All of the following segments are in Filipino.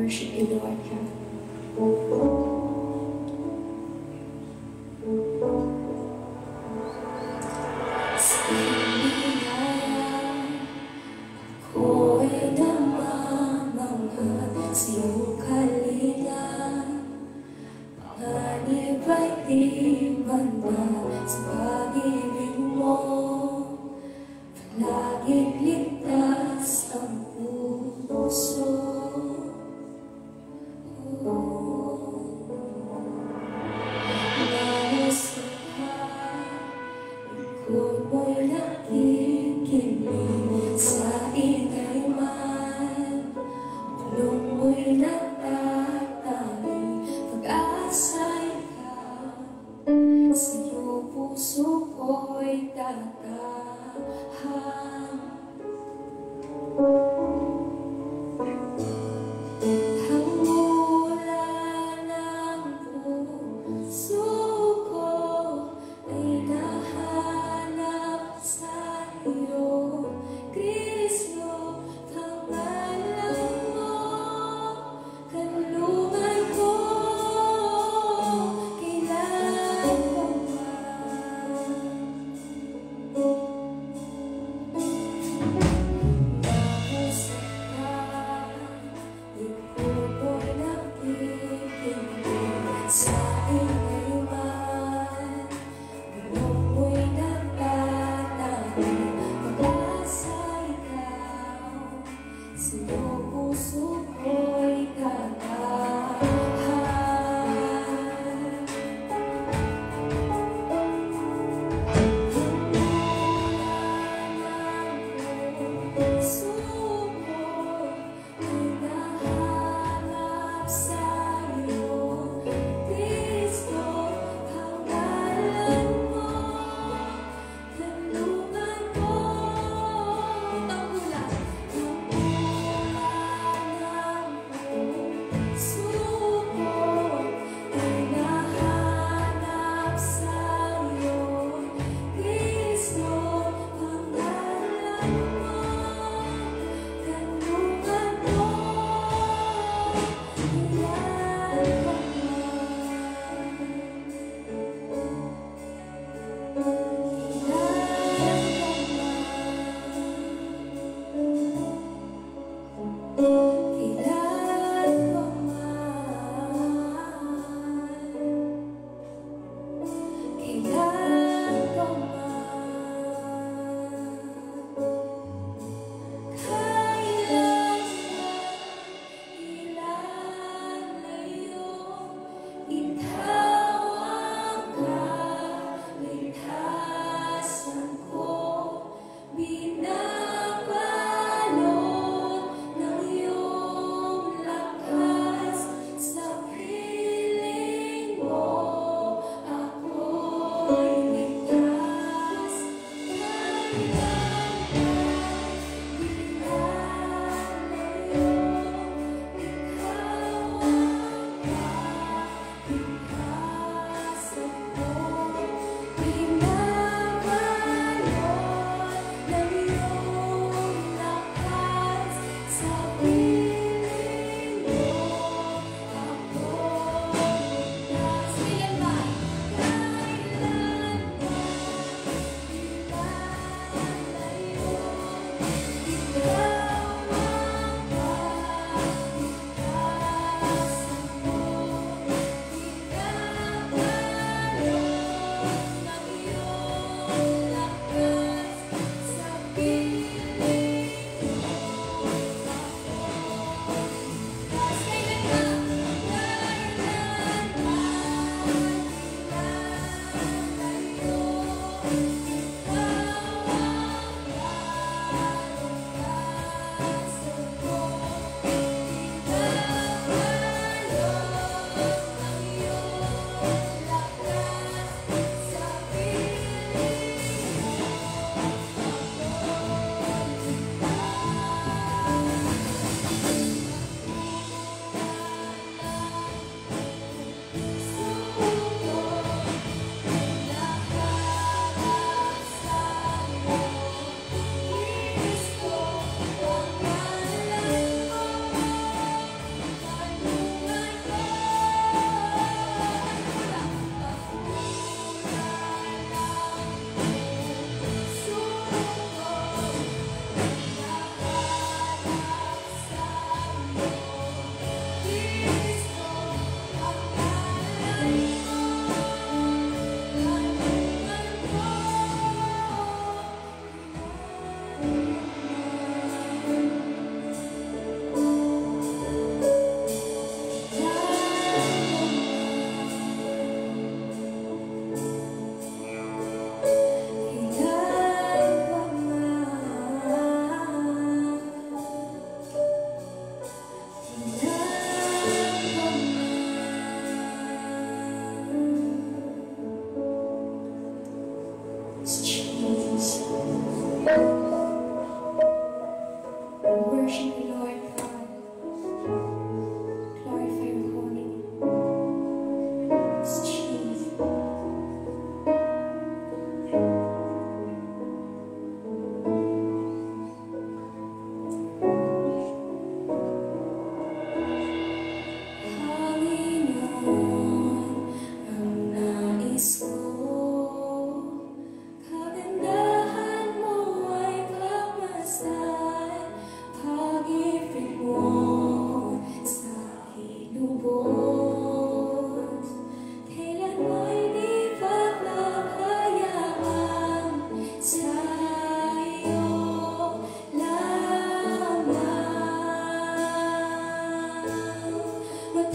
worship you, Lord God. Sa biyaya ko'y namamangha sa iyong kalinga. Panganib ay di banda sa pag-ibig mo. Laging ligtas ang puso. Ikot mo'y nakikinig sa ingay man. Bulong mo'y nagtatali, pag-asa ikaw. Sa'yo puso ko'y tatahang. Ang mula ng puso ko ay nahanap sa iyo, Kristo. Pangalan mo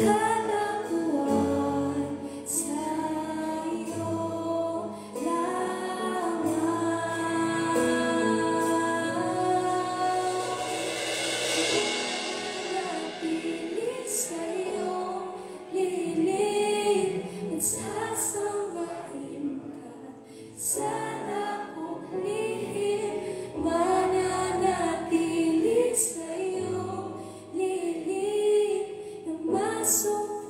Kalakuan sa'yo lamang. Mananatili sa'yo lilim at sasambahin ka. Sana ko lihim, mananatili sa'yo lilim na masok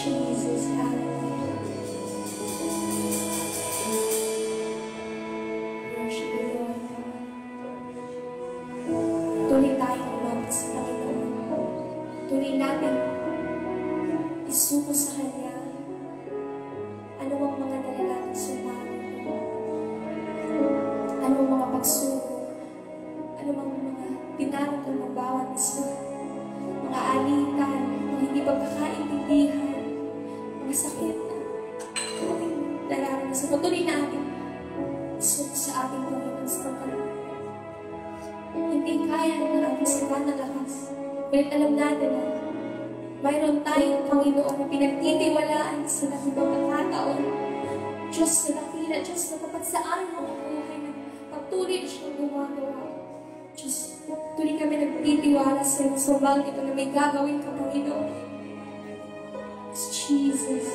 Jesus, hallelujah. Worship you, Lord God. Tuloy tayong lumapit sa Panginoon. Tuloy natin isuko sa Kanya ano ang mga nalalaman sa bago mo. Ano ang mga pagsubok. Ano ang mga dinarating ng bawat isa. Mga alitan, mga hindi pagkakaintindihan, mga sakit na ating nararanasan. Patuloy natin isuko sa ating Panginoon sa pagkakas. Hindi kaya ng ating sapat na lakas. Ngunit alam natin na mayroon tayong Panginoon na pinagtitiwalaan sa lahat ng pagkakataon. Diyos na dakila, Diyos na tapat sa aming mga buhay na patuloy siyang gumagawa. Diyos, tuloy kami nagtitiwala sa iyo sa bagay ito na may gagawin ka, Panginoon. Jesus.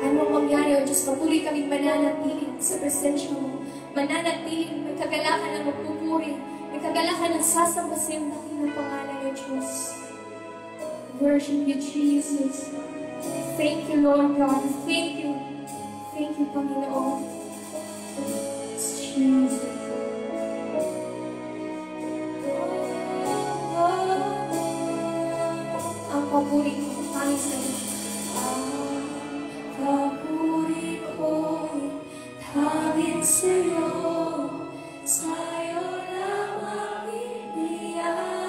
Ano ang mangyari, O Diyos, patuloy kaming mananatili sa presensya mo. Mananatili, may kagalakan ng magpupuri, may kagalakan ng sasamba sa iyong dakilang pangalan, O Diyos. Worship you, Jesus. Thank you, Lord God. Thank you. Thank you, Panginoon. Jesus. Ang papuri ko tayo sa iyo. Ang papuri ko'y hangin sa iyo. Sa'yo lamang iniaalay.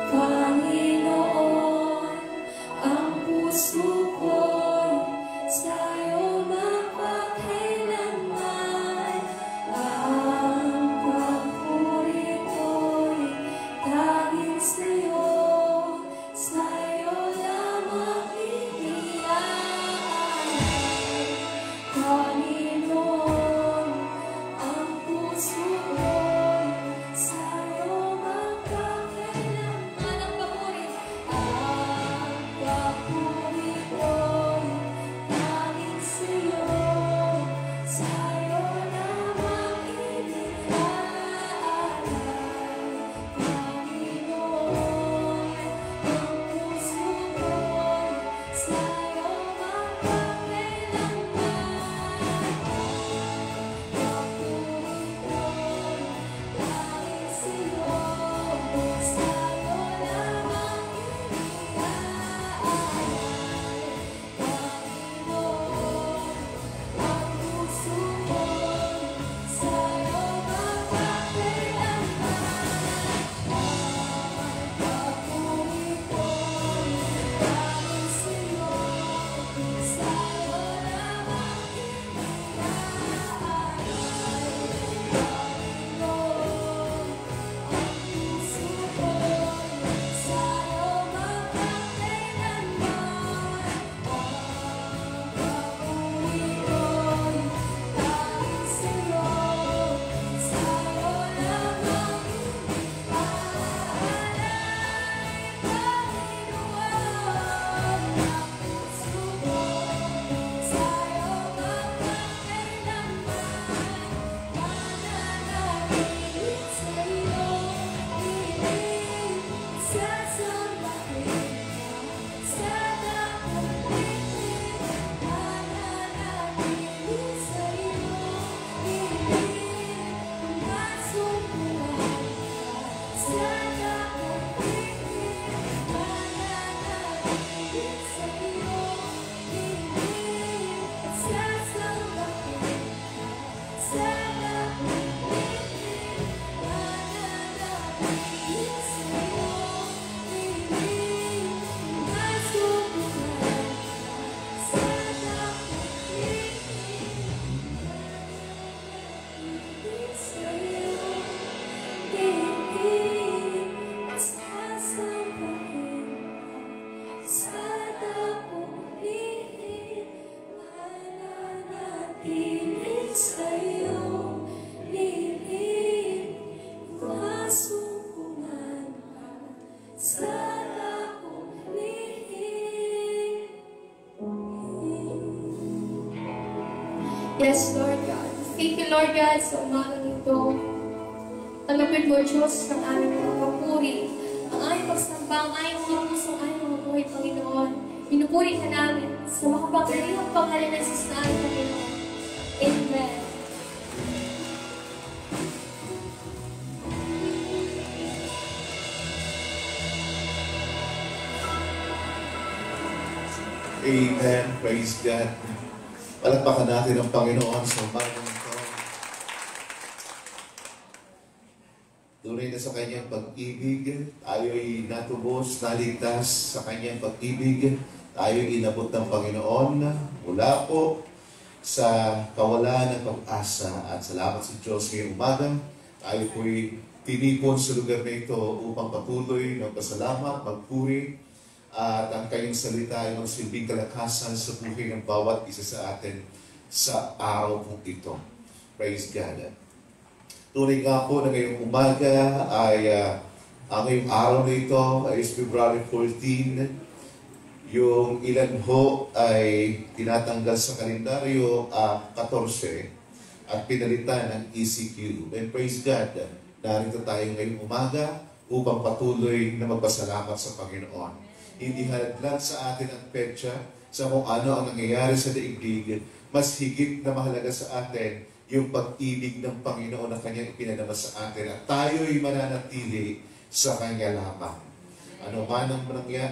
Panginoon, ang puso ko'y sa'yo mapakailanman. Ang papuri ko'y tanging sa'yo, sa'yo Yes, Lord God. Thank you, Lord God, sa umaga nito. Tanggapin mo, Diyos, ang aming mga papuri, ang aming pagsamba, ang aming mga puso, ang aming mga buhay, Panginoon. Pinupuri ka namin sa makapangyarihang pangalan ng Jesus na aming Panginoon. Amen. Amen. Praise God. Palakpakan natin ang Panginoon sa umagang ito. Tunay na sa kanyang pag-ibig, tayo'y natubos, naligtas sa kanyang pag-ibig. Tayo'y inabot ng Panginoon mula po sa kawalan ng pag-asa. At salamat sa Diyos ngayong umaga. Tayo po'y tinipon sa lugar na ito upang patuloy ng pasalamat, magpuri, at ang kanyang salita ay magsilbing kalakasan sa buhay ng bawat isa sa atin sa araw pong ito. Praise God. Tunay nga po na ngayong umaga ay ang ngayong araw na ito ay February 14. Yung ilan ho ay tinatanggal sa kalendaryo 14 at pinalitan ng ECQ. And praise God, narito tayo ngayong umaga upang patuloy na magpasalamat sa Panginoon. Hindi hadlang sa atin ang petsa sa kung ano ang nangyayari sa daigdig. Mas higit na mahalaga sa atin yung pag-ibig ng Panginoon na Kanyang ipinadama sa atin at tayo'y mananatili sa Kanya lamang. Ano man ang mangyari,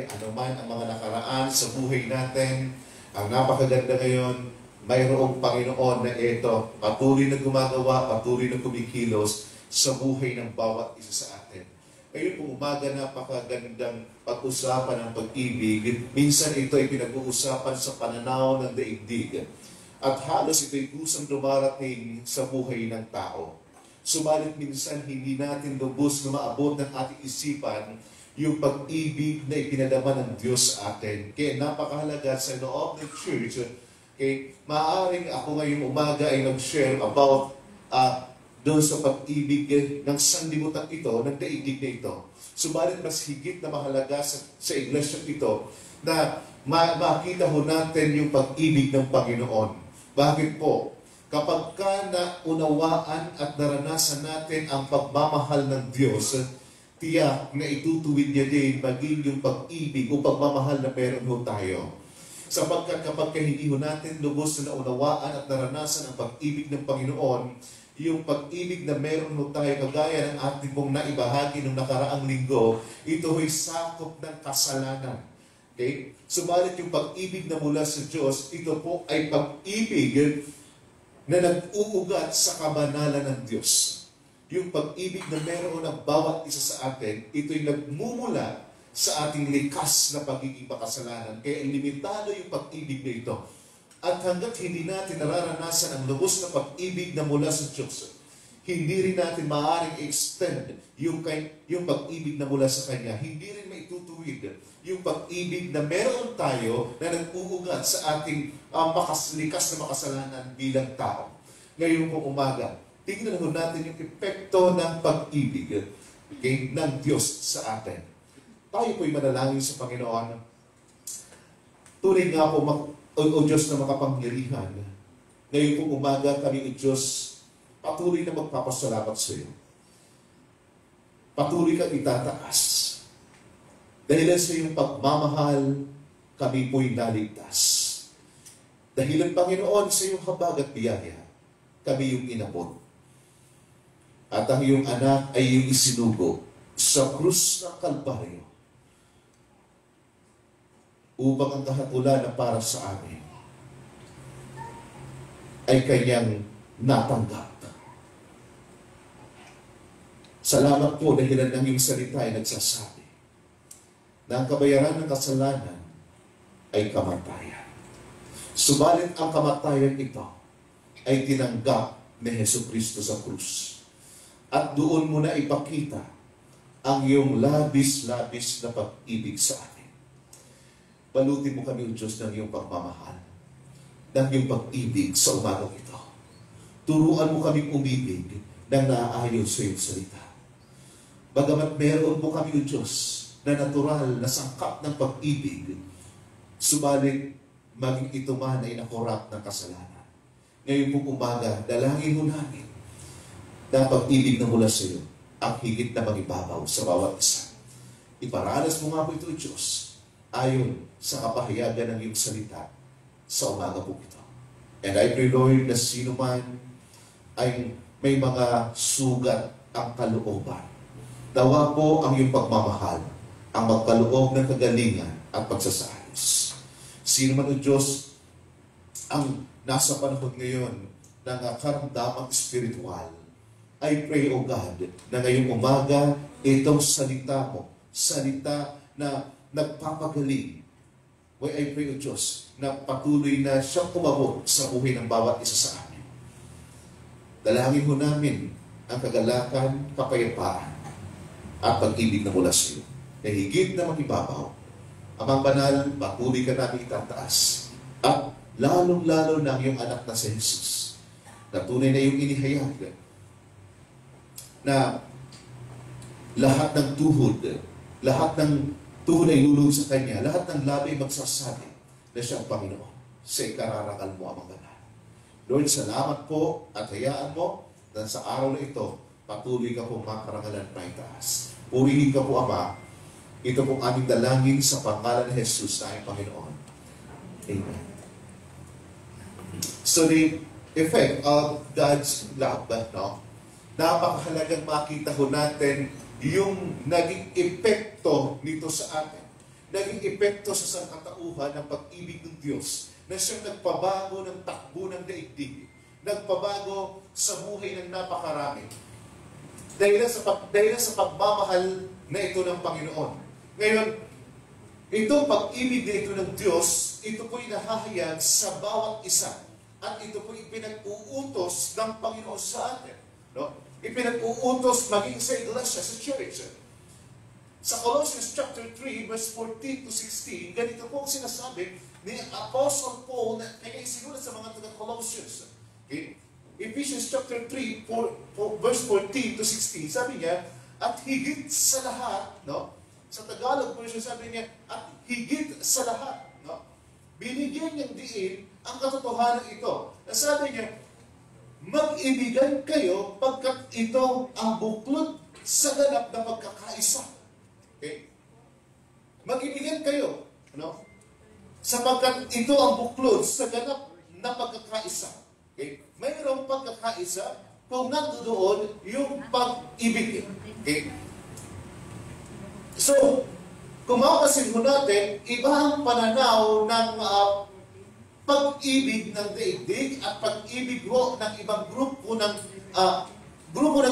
ano man ang mga nakaraan sa buhay natin, ang napakaganda ngayon, mayroong Panginoon na ito, patuloy na gumagawa, patuloy na kumikilos sa buhay ng bawat isa sa atin. Ngayon po umaga, napakagandang pag-usapan ng pag-ibig. Minsan ito ay pinag-uusapan sa pananaw ng daigdig. At halos ito ay kusang dumarating sa buhay ng tao. Subalit minsan hindi natin lubos na maabot ng ating isipan yung pag-ibig na ipinadama ng Diyos sa atin. Kaya napakahalaga sa loob ng church. Kaya maaaring ako ngayong umaga ay nag-share about doon sa pag-ibig ng sanlibutan ito, ng daigdig na ito. Subalit mas higit na mahalaga sa iglesia ito na makita ho natin yung pag-ibig ng Panginoon. Bakit po? Kapag ka naunawaan at naranasan natin ang pagmamahal ng Diyos, tiyak na itutuwid niya din maging yung pag-ibig o pagmamahal na meron ho tayo. Sapagkat kapag hindi ho natin lubos na naunawaan at naranasan ang pag-ibig ng Panginoon, yung pag-ibig na meron mo tayo, kagaya ng ating pong naibahagi nung nakaraang linggo, ito ay sakop ng kasalanan. Okay? Subalit yung pag-ibig na mula sa Diyos, ito po ay pag-ibig na nag-uugat sa kabanalan ng Diyos. Yung pag-ibig na meron ng bawat isa sa atin, ito ay nagmumula sa ating likas na pagiging makasalanan. Kaya limitado yung pag-ibig na ito. At hanggat hindi natin nararanasan ang lubos na pag-ibig na mula sa Diyos, hindi rin natin maaaring extend yung pag-ibig na mula sa Kanya. Hindi rin maitutuwid yung pag-ibig na meron tayo na nag-uugat sa ating likas na makasalanan bilang tao. Ngayon pong umaga, tingnan ho natin yung epekto ng pag-ibig ng Diyos sa atin. Tayo po'y manalangin sa Panginoon. Tunay nga po, O Diyos na makapangyarihan, ngayon pong umaga kami, O Diyos, patuloy na magpapasalamat sa iyo. Patuloy kang itataas. Dahilan sa iyong pagmamahal, kami po'y naligtas. Dahilan, Panginoon, sa iyong habag at biyaya, kami yung inabot. At ang iyong anak ay iyong isinugo sa krus ng Kalbaryo upang ang kahatulan na para sa amin ay kanyang natanggap. Salamat po dahil ang iyong salita ay nagsasabi na ang kabayaran ng kasalanan ay kamatayan. Subalit ang kamatayan ito ay tinanggap ni Jesucristo sa krus. At doon mo na ipakita ang iyong labis-labis na pag-ibig sa atin. Balutin mo kami, O Diyos, ng iyong pagmamahal, ng iyong pag-ibig sa umagang ito. Turuan mo kaming umibig ng naaayon sa iyong salita. Bagamat meron po kami, O Diyos, na natural na sangkap ng pag-ibig, subalit maging ito man ay nakorap ng kasalanan. Ngayon pong umaga, dalangin mo namin na pag-ibig na mula sa iyo ang higit na magibabaw sa bawat isa. Iparanas mo nga po ito, Diyos, ayon sa kapahayagan ng iyong salita sa umaga po ito. And I pray, Lord, na sino man ay may mga sugat ang kalooban. Dawa po ang iyong pagmamahal, ang magkaloob ng kagalingan at pagsasayos. Sino man o Diyos ang nasa panahon ngayon ng karamdamang spiritual, I pray, O God, na ngayong umaga, itong salita mo, salita na nagpapagaling. Why I pray, O Diyos, na patuloy na siyang tumabot sa buhay ng bawat isa sa amin. Dalangin mo namin ang kagalakan, kapayapaan, at pag-ibig na mula sa iyo, na higit na magibabaw. Amang banal, patuloy ka namin itataas. At lalong-lalo na iyong anak na si Jesus, na tunay na iyong inihayag, na lahat ng tuhod ay lulog sa Kanya, lahat ng labi magsasabi na siya ang Panginoon sa ikararangal mo, Amang Banal. Lord, salamat po at hayaan mo na sa araw na ito, patuloy ka po makarangalan na itaas. Purihin ka po, Ama. Ito pong aming dalangin sa pangalan ni Jesus na aming Panginoon. Amen. So the effect of God's love, no? Napakahalagang makita ho natin yung naging epekto nito sa atin. Naging epekto sa sangkatauhan ng pag-ibig ng Diyos na siyang nagpabago ng takbo ng daigdig. Nagpabago sa buhay ng napakarami. Dahil sa pagmamahal na ito ng Panginoon. Ngayon, itong pag-ibig na ito ng Diyos, ito po'y nahahayag sa bawat isa. At ito po'y pinag-uutos ng Panginoon sa atin. No? Ipinag-uutos maging sa iglesia, sa church. Sa Colossians chapter 3, verse 14 to 16, ganito po ang sinasabi ni Apostle Paul na kaya isinulat sa mga taga-Colossians. Okay? Ephesians chapter 3, verse 14 to 16, sabi niya, at higit sa lahat, no? Sa Tagalog version sabi niya, at higit sa lahat, no? Binigyan niyang diin ang katotohanan ito. Sabi niya, mag-ibigan kayo pagkat ito ang buklod sa ganap na pagkakaisa. Okay? Mag-ibigan kayo, no? Sapagkat ito ang buklod sa ganap na pagkakaisa. Okay? Mayroong pagkakaisa kung nandoon yung pag-ibig. Okay? So, kung mapasin mo natin, iba ang pananaw ng pag-ibig ng daigdig at pag-ibig ho ng ibang grupo ng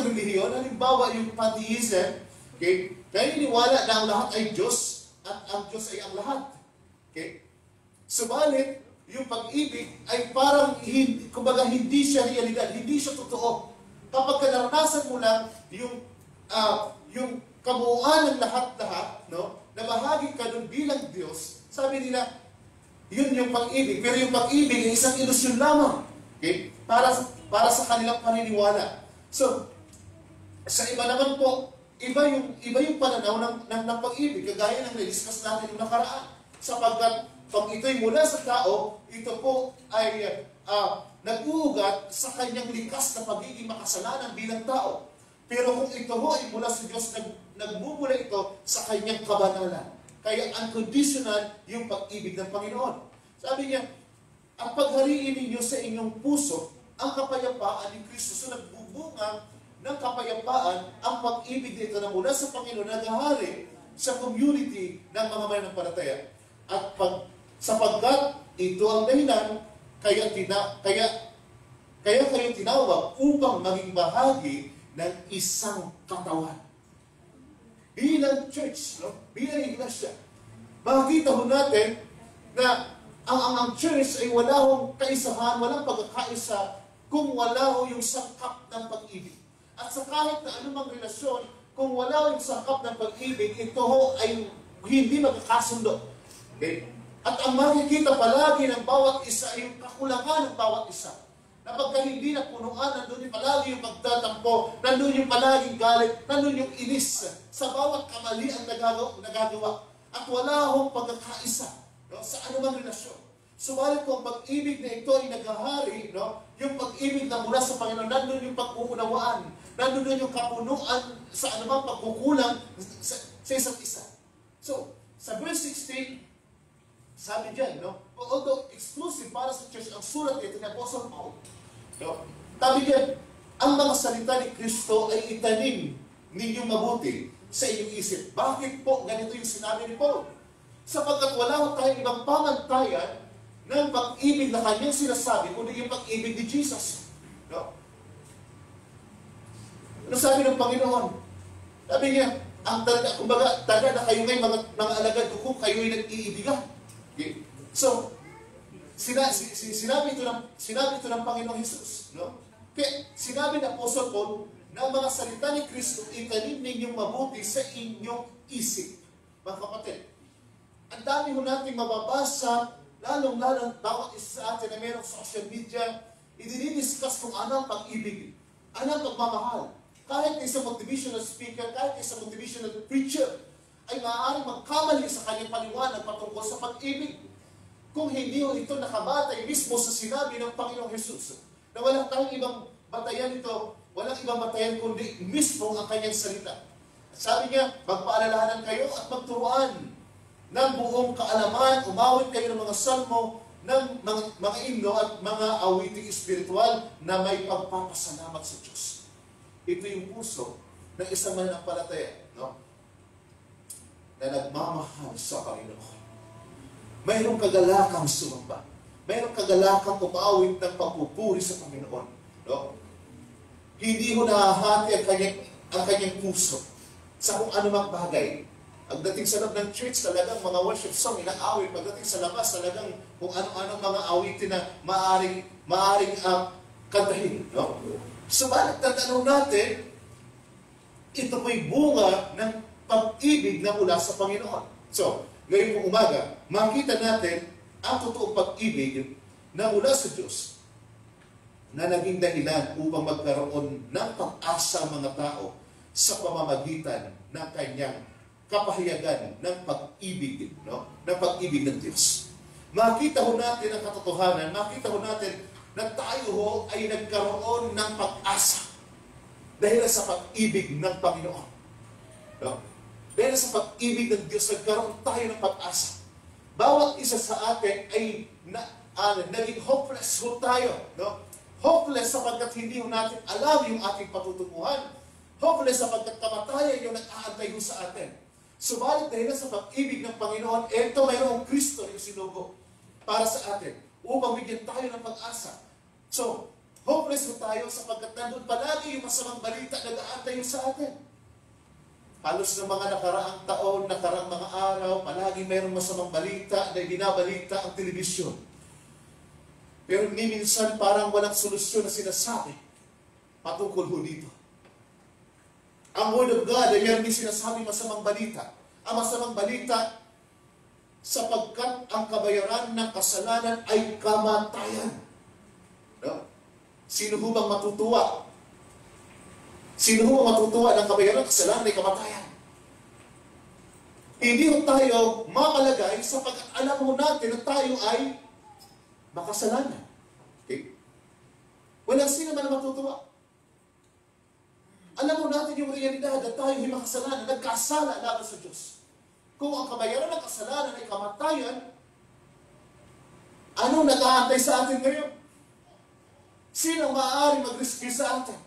relihiyon. Halimbawa, yung pantheism, okay? Naniniwala na ang lahat ay Diyos at ang Diyos ay ang lahat. Okay? Subalit, yung pag-ibig ay parang, kumbaga, hindi siya realidad, hindi siya totoo. Kapag naranasan mo lang yung kabuuan ng lahat-lahat, no? Na bahagi ka doon bilang Diyos, sabi nila, yun yung pag-ibig. Pero yung pag-ibig ay isang ilusyon lamang. Okay? Para sa kanilang paniniwala. So, sa iba naman po, iba yung pananaw ng pag-ibig. Kagaya ng na-discuss natin yung nakaraan. Sapagkat pag ito'y mula sa tao, ito po ay nag-uugat sa kanyang likas na pagiging makasalanan bilang tao. Pero kung ito ho ay mula sa Diyos, nagmumula ito sa kanyang kabanalan. Kaya unconditional yung pag-ibig ng Panginoon. Sabi niya, ang paghariin ninyo sa inyong puso, ang kapayapaan ni Kristo. So nagbubunga ng kapayapaan ang pag-ibig nito na mula sa Panginoon naghahari sa community ng mga mananampalataya. At sapagkat ito ang dahilan, kaya kayo tinawag upang maging bahagi ng isang katawan. Bilang church, no? Bilang iglesia, makikita ho natin na ang church ay wala hong kaisahan, walang pagkakaisa kung wala ho yung sangkap ng pag-ibig. At sa kahit na anumang relasyon, kung wala ho yung sangkap ng pag-ibig, ito ho ay hindi magkakasundo. Okay? At ang makikita palagi ng bawat isa ay yung kakulangan ng bawat isa. Na pagka hindi na punuan, nandun yung palagi yung pagtatampo, nandun yung palaging galit, nandun yung inis sa bawat kamali ang nagagawa. At wala akong pagkakaisa, no, sa anumang relasyon. Subalit kung ang pag-ibig na ito ay naghahari, no? Yung pag-ibig na mula sa Panginoon, nandun yung pag-uunawaan, nandun yung kapunuan sa anumang pagkukulang sa isa't isa. So, sa verse 16, sabi dyan, no? Although exclusive para sa church, ang sulat ito ni Apostle Paul, no? Sabi dyan, ang mga salita ni Kristo ay itanim ninyong mabuti sa inyong isip. Bakit po ganito yung sinabi ni Paul? Sapagkat wala tayong ibang pamantayan ng pag-ibig na kanyang sinasabi, kundi yung pag-ibig ni Jesus. No? Ano sabi ng Panginoon? Sabi niya, kumbaga, taga na kayo ngayon, mga alagad ko kung kayo ay nag-iibigan. Okay? So, sinabi ito ng Panginoong Jesus. No? Kaya sinabi ng Apostle Paul na ang mga salita ni Kristo itanim ninyong mabuti sa inyong isip. Mga kapatid, ang dami ho nating mababasa, lalong-lalong bawat isa sa atin na mayroong social media, idinidiscuss kung ano ang pag-ibig, ano ang pagmamahal. Kahit isang motivational speaker, kahit isang motivational preacher, ay maaaring magkamali sa kanyang paliwanag patungkol sa pag-ibig. Kung hindi ho ito nakabatay mismo sa sinabi ng Panginoong Jesus, na walang tayong ibang batayan ito, walang ibang batayan kundi mismo ang kanyang salita. At sabi niya, magpaalalahanan kayo at magturuan ng buong kaalaman, umawit kayo ng mga salmo, ng mga himno at mga awiting espiritual na may pagpapasalamat sa Diyos. Ito yung puso ng isang mananampalataya, no? Na nagmamahal sa Panginoon. Mayroong kagalakang sumamba. Mayroong kagalakang umawit ng pagpupuri sa Panginoon. No? Hindi ho nahahati ang kanyang puso sa kung anumang bagay. Pagdating sa loob ng church, talagang mga worship song, inaawit. Pagdating sa labas, talagang kung ano-anong mga awitin na maaring kantahin. No? Subalit, tatanong natin, ito po'y bunga ng pag-ibig na mula sa Panginoon. So, ngayong umaga, makita natin ang totoong pag-ibig na mula sa Diyos na naging dahilan upang magkaroon ng pag-asa ang mga tao sa pamamagitan ng kanyang kapahayagan ng pag-ibig, no? Ng pag-ibig ng Diyos. Makita ho natin ang katotohanan, makita ho natin na tayo ho ay nagkaroon ng pag-asa dahil sa pag-ibig ng Panginoon. No? Dahil sa pag-ibig ng Diyos, nagkaroon tayo ng pag-asa. Bawat isa sa atin ay naging hopeless ho tayo. No? Hopeless sapagkat hindi ho natin alam yung ating patutunguhan. Hopeless sapagkat kamatayan yung nag-aantay ho sa atin. Subalit dahil sa pag-ibig ng Panginoon, eto mayroong Kristo yung sinugo para sa atin upang bigyan tayo ng pag-asa. So, hopeless ho tayo sapagkat nandun palagi yung masamang balita na nag-aantay ho sa atin. Halos ng mga nakaraang taon, nakaraang mga araw, palagi mayroong masamang balita na binabalita ang telebisyon. Pero minsan parang walang solusyon na sinasabi patungkol ho dito. Ang Word of God ay meron din sinasabi masamang balita. Ang masamang balita, sapagkat ang kabayaran ng kasalanan ay kamatayan. No? Sino ho bang matutuwa? Sino ho bang matutuwa ng kabayaran ng kasalanan ay kamatayan? Hindi ho tayo mamalagay sapagkat alam ho natin na tayo ay makasalanan. Okay? Walang sino man na matutuwa. Alam mo natin yung realidad na tayo ay makasalanan, nagkasala laban sa Diyos. Kung ang kabayaran ng kasalanan ay kamatayan, anong nag-aantay sa atin ngayon? Sino maaaring mag-rescue sa atin?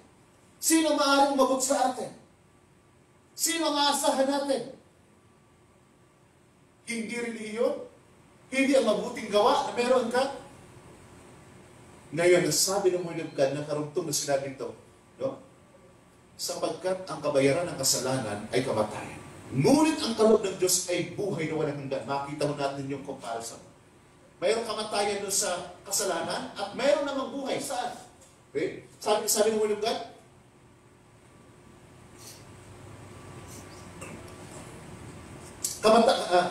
Sino maaaring umabot sa atin? Sino ang aasahan natin? Hindi relihiyon? Hindi ang mabuting gawa na meron ka? Ngayon, nasabi ng Word of God na karugtong na sinabi ito, no? Sapagkat ang kabayaran ng kasalanan ay kamatayan. Ngunit ang kaloob ng Diyos ay buhay na walang hanggan. Makita mo natin yung comparison. Mayroong kamatayan doon sa kasalanan at mayroong namang buhay. Saan? Okay? Sabi ng Word of God,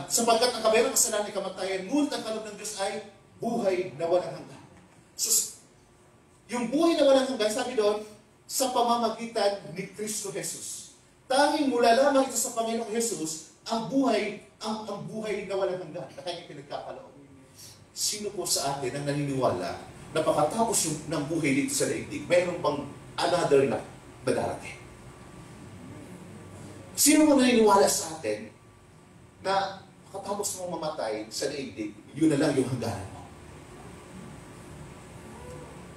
sapagkat ang kabayaran ng kasalanan ay kamatayan, ngunit ang kaloob ng Diyos ay buhay na walang hanggan. So, yung buhay na walang hanggan, sabi doon, sa pamamagitan ni Kristo Jesus. Tanging mula lamang ito sa Panginoong Jesus, ang buhay na walang hanggan na kanyang pinagkakaloon. Sino po sa atin ang naniniwala na pagkatapos ng buhay dito sa daigdig, mayroon bang another life na darating? Sino mo naniniwala sa atin na pagkatapos mong mamatay sa daigdig, yun na lang yung hangganan mo?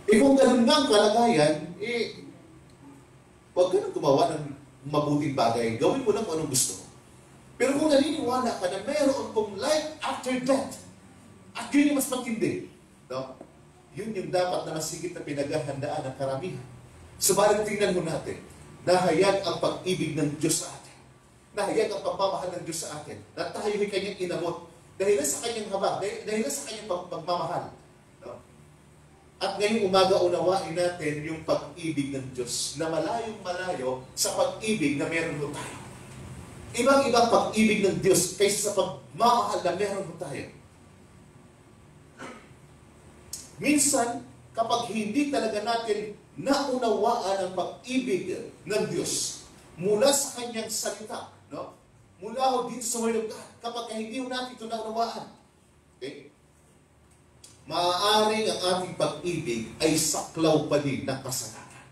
Kung ganun nga ang kalagayan, huwag ka nang gumawa ng mabuting bagay. Gawin mo lang kung anong gusto mo. Pero kung naniniwala ka na mayroon pong life after death, at yun yung mas matindi, no? Yun yung dapat na masigit na pinaghahandaan ng karamihan. Subalit tingnan mo natin, nahayag ang pag-ibig ng Diyos sa atin. Nahayag ang pagmamahal ng Diyos sa atin, na tayo ay kanyang inabot. Dahil sa kanyang habag, dahil sa kanyang pagmamahal. No? At ngayong umaga unawain natin yung pag-ibig ng Diyos na malayong malayo sa pag-ibig na meron mo tayo. Ibang-ibang pag-ibig ng Diyos kaysa sa pagmamahal na meron mo tayo. Minsan, kapag hindi talaga natin naunawaan ang pag-ibig ng Diyos mula sa kanyang salita, no? Mula ho dito sa Word of God, kapag hindi ho natin ito naunawaan, okay? Maaaring ang ating pag-ibig ay saklaw pa din ng kasalanan.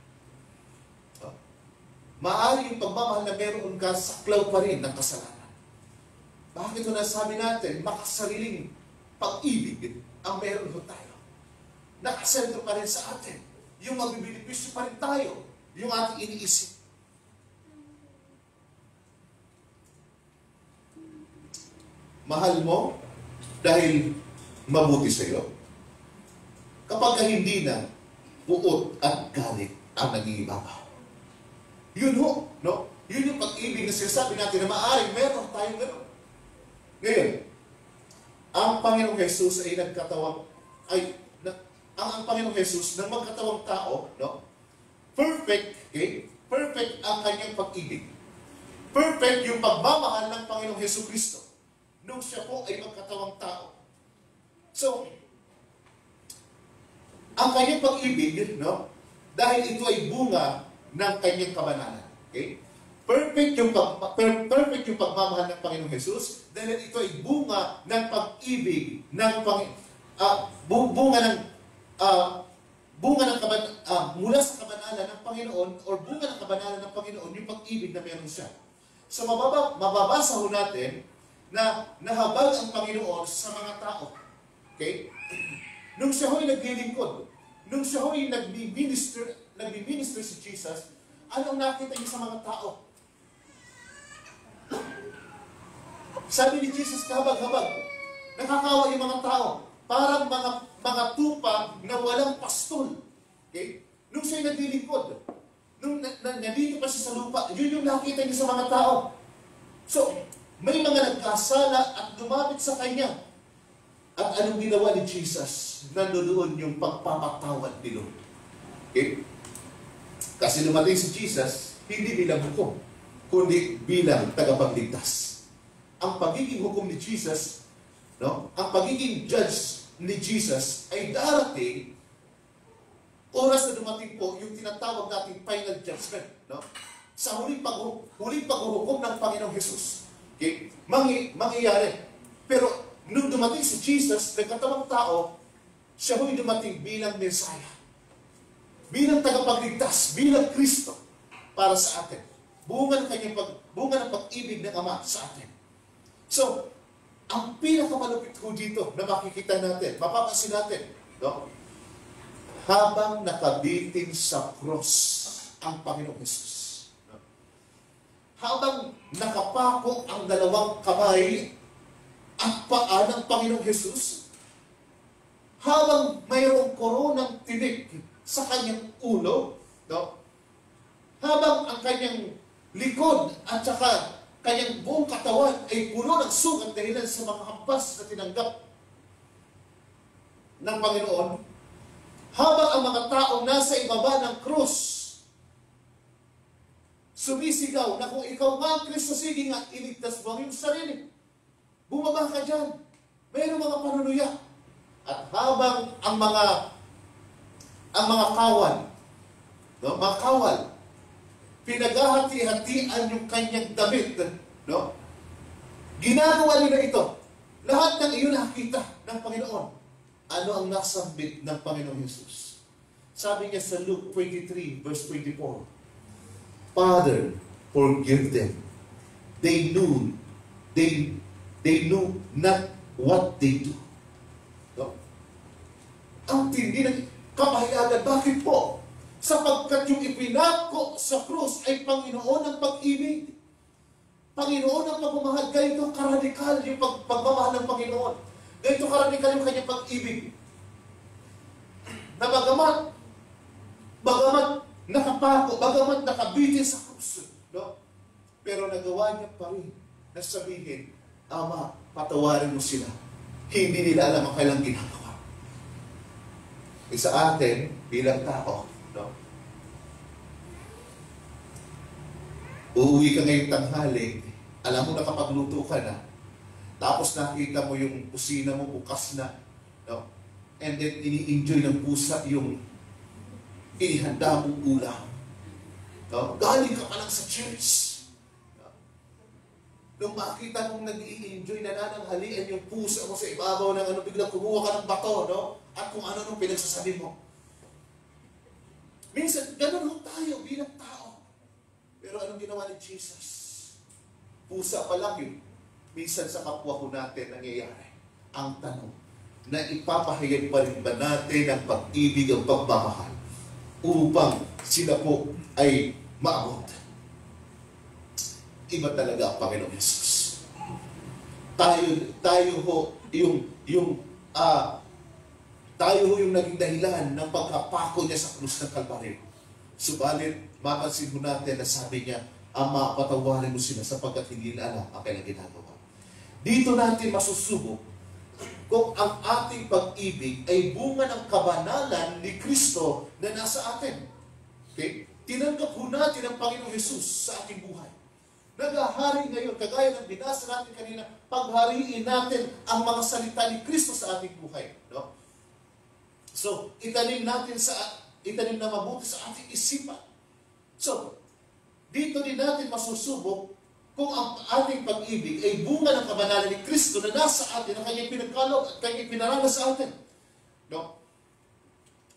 Maaaring yung pagmamahal na meron ka, saklaw pa rin ng kasalanan. Bakit ito nasabi natin? Makasariling pag-ibig ang meron ho tayo. Nakasentro pa rin sa atin. Yung magbibinipisyo pa rin tayo. Yung ating iniisip. Mahal mo dahil mabuti sa iyo. Kapag hindi na, buot at galit ang nag-iibabaw. Yun ho, no? Yun yung pag-ibig na sinasabi natin na maaaring meron tayong gano'n. Ngayon, ang Panginoong Jesus ay nagkatawang, ang Panginoong Jesus nang magkatawang tao, no? Perfect, okay? Perfect ang kanyang pag-ibig. Perfect yung pagmamahal ng Panginoong Hesus Kristo nung siya po ay magkatawang tao. So, ang kanyang pag-ibig, no? Dahil ito ay bunga ng kanyang kabanalan. Okay? Perfect yung pagmamahal ng Panginoong Hesus dahil ito ay bunga ng pag-ibig ng mula sa kabanalan ng Panginoon or bunga ng kabanalan ng Panginoon yung pag-ibig na meron siya. So mababasa ho natin na nahabag ang Panginoon sa mga tao. Okay? Nung siya ho'y naglilingkod, nung siya ho'y nagbi-minister si Jesus, anong nakita niya sa mga tao? Sabi ni Jesus, kahabag-habag. Nakakawa yung mga tao. Parang mga tupa na walang pastol. Okay? Nung siya'y naglilingkod, nung nandito pa siya sa lupa, yun yung nakita niya sa mga tao. So, may mga nagkasala at lumapit sa kanya. At anong ginawa ni Jesus? Nandoon yung pagpapatawad ni Lord. Okay? Kasi lumating si Jesus, hindi bilang hukom, kundi bilang tagapagligtas. Ang pagiging hukom ni Jesus, no? Ang pagiging judge ni Jesus ay darating oras na dumating po yung tinatawag nating final judgment, no? Sa huling paghuhukom ng Panginoong Hesus. Okay? Mangyayari. Pero nung dumating si Jesus, nagkatawang tao, siya ho'y dumating bilang Messiah. Bilang tagapagligtas, bilang Kristo para sa atin. Bunga ng pag-ibig ng Ama sa atin. So, ang pinakamalupit ko dito na makikita natin, mapapansin natin, no? Habang nakabitin sa cross ang Panginoong Hesus, no? Habang nakapako ang dalawang kamay at paa ng Panginoong Hesus, habang mayroong koronang tinik sa kanyang ulo, no? Habang ang kanyang likod at saka kanyang buong katawan ay puno ng sugat dahilan sa mga hampas na tinanggap ng Panginoon, habang ang mga tao nasa ibaba ng krus, sumisigaw na kung ikaw nga ang Kristo, sige nga, iligtas mo ang iyong sarili. Bumaba ka dyan. Mayroong mga panunuya. At habang ang mga kawal, no? Mga kawal, pinaghahati-hatian yung kanyang damit, no? Ginagawa nila ito. Lahat ng iyon nakita ng Panginoon. ano ang nasambit ng Panginoong Jesus? Sabi niya sa Luke 23, verse 24, Father, forgive them. They knew not what they do. No? Ang tindi ng kapahayagan. Bakit po? Sapagkat yung ipinako sa krus ay Panginoon ng pag-ibig. Panginoon ng pagmamahal. Ganito karadikal yung pagmamahal ng Panginoon. Ganito karadikal yung kanyang pag-ibig. Na bagamat nakapako, bagamat nakabitin sa krus, no? Pero nagawa niya pa rin na sabihin, Ama, patawarin mo sila. Hindi nila alam ang kailang ginagawa. Sa atin, bilang tao, no? Uuwi ka ngayong tanghali, alam mo nakapagluto ka na, tapos nakita mo yung kusina mo bukas na, no? And then ini-enjoy ng pusa yung inihanda mong ulam. No? Galing ka pa lang sa church. Nung makita mong nag-i-enjoy, nanananghalian yung pusa mo sa ibabaw ng biglang kumuha ka ng bato, no? At kung ano nung pinagsasabi mo. Minsan, ganun ho tayo bilang tao. Pero anong ginawa ni Jesus? Pusa pa lang yun. Minsan sa kapwa ko natin nangyayari. Ang tanong, na ipapahayag pa rin ba natin ang pag-ibig, ang pagmamahal upang sila po ay maabot? Iba talaga ang Panginoong Jesus. Tayo ho yung naging dahilan ng pagkapako niya sa krus ng Kalbaryo. Subalit, mapansin mo natin na sabi niya, Ama, patawarin mo sila sapagkat hindi nila alam ang kailang ginagawa. Dito natin masusubok kung ang ating pag-ibig ay bunga ng kabanalan ni Kristo na nasa atin. Okay? Tinanggap ho natin ang Panginoong Jesus sa ating buhay. Naghahari ngayon, kagaya ng binasa natin kanina, paghariin natin ang mga salita ni Kristo sa ating buhay. No? So, itanim na mabuti sa ating isipan. So, dito din natin masusubok kung ang ating pag-ibig ay bunga ng kabanalan ni Kristo na nasa atin, ang kanyang pinagkaloob at kanyang pinarala sa atin. No?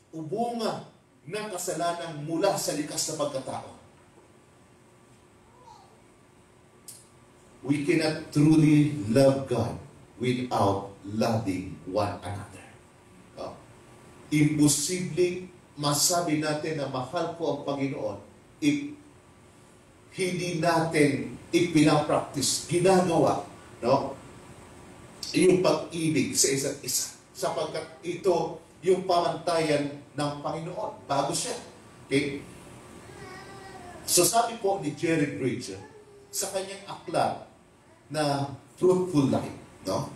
O bunga ng kasalanan mula sa likas na pagkatao. We cannot truly love God without loving one another. No? Imposibleng masabi natin na mahal ko ang Panginoon if hindi natin ipinapractice, ginagawa, no? Yung pag-ibig sa isa't isa. Sapagkat ito yung pamantayan ng Panginoon bago siya. Okay? So sabi po ni Jerry Bridger sa kanyang aklat na Fruitful Life, no?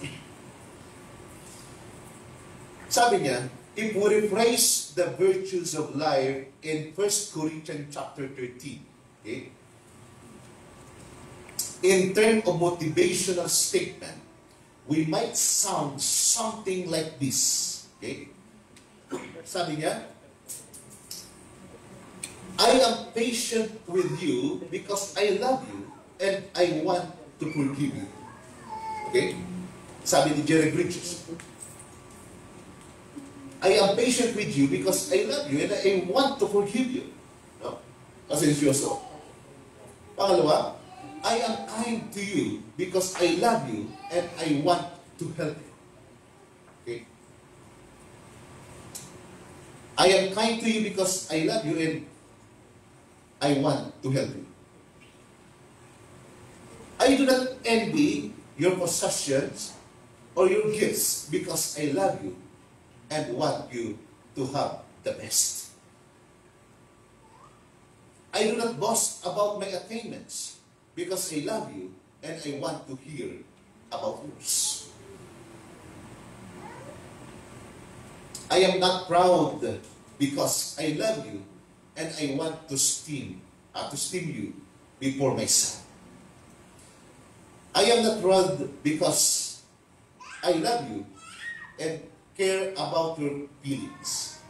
Sabi niya, if we rephrase the virtues of life in 1 Corinthians chapter 13, okay? In terms of motivational statement, we might sound something like this. Okay? Sabi niya, I am patient with you because I love you and I want to forgive you. Okay? Sabi ni Jerry Bridges, I am patient with you because I love you and I want to forgive you. No? Pasensyoso. Pangalawa, I am kind to you because I love you and I want to help you. Okay? I am kind to you because I love you and I want to help you. I do not envy your possessions or your gifts because I love you and want you to have the best. I do not boast about my attainments because I love you and I want to hear about yours. I am not proud because I love you and I want to esteem you before my son. I am not proud because I love you and care about your feelings.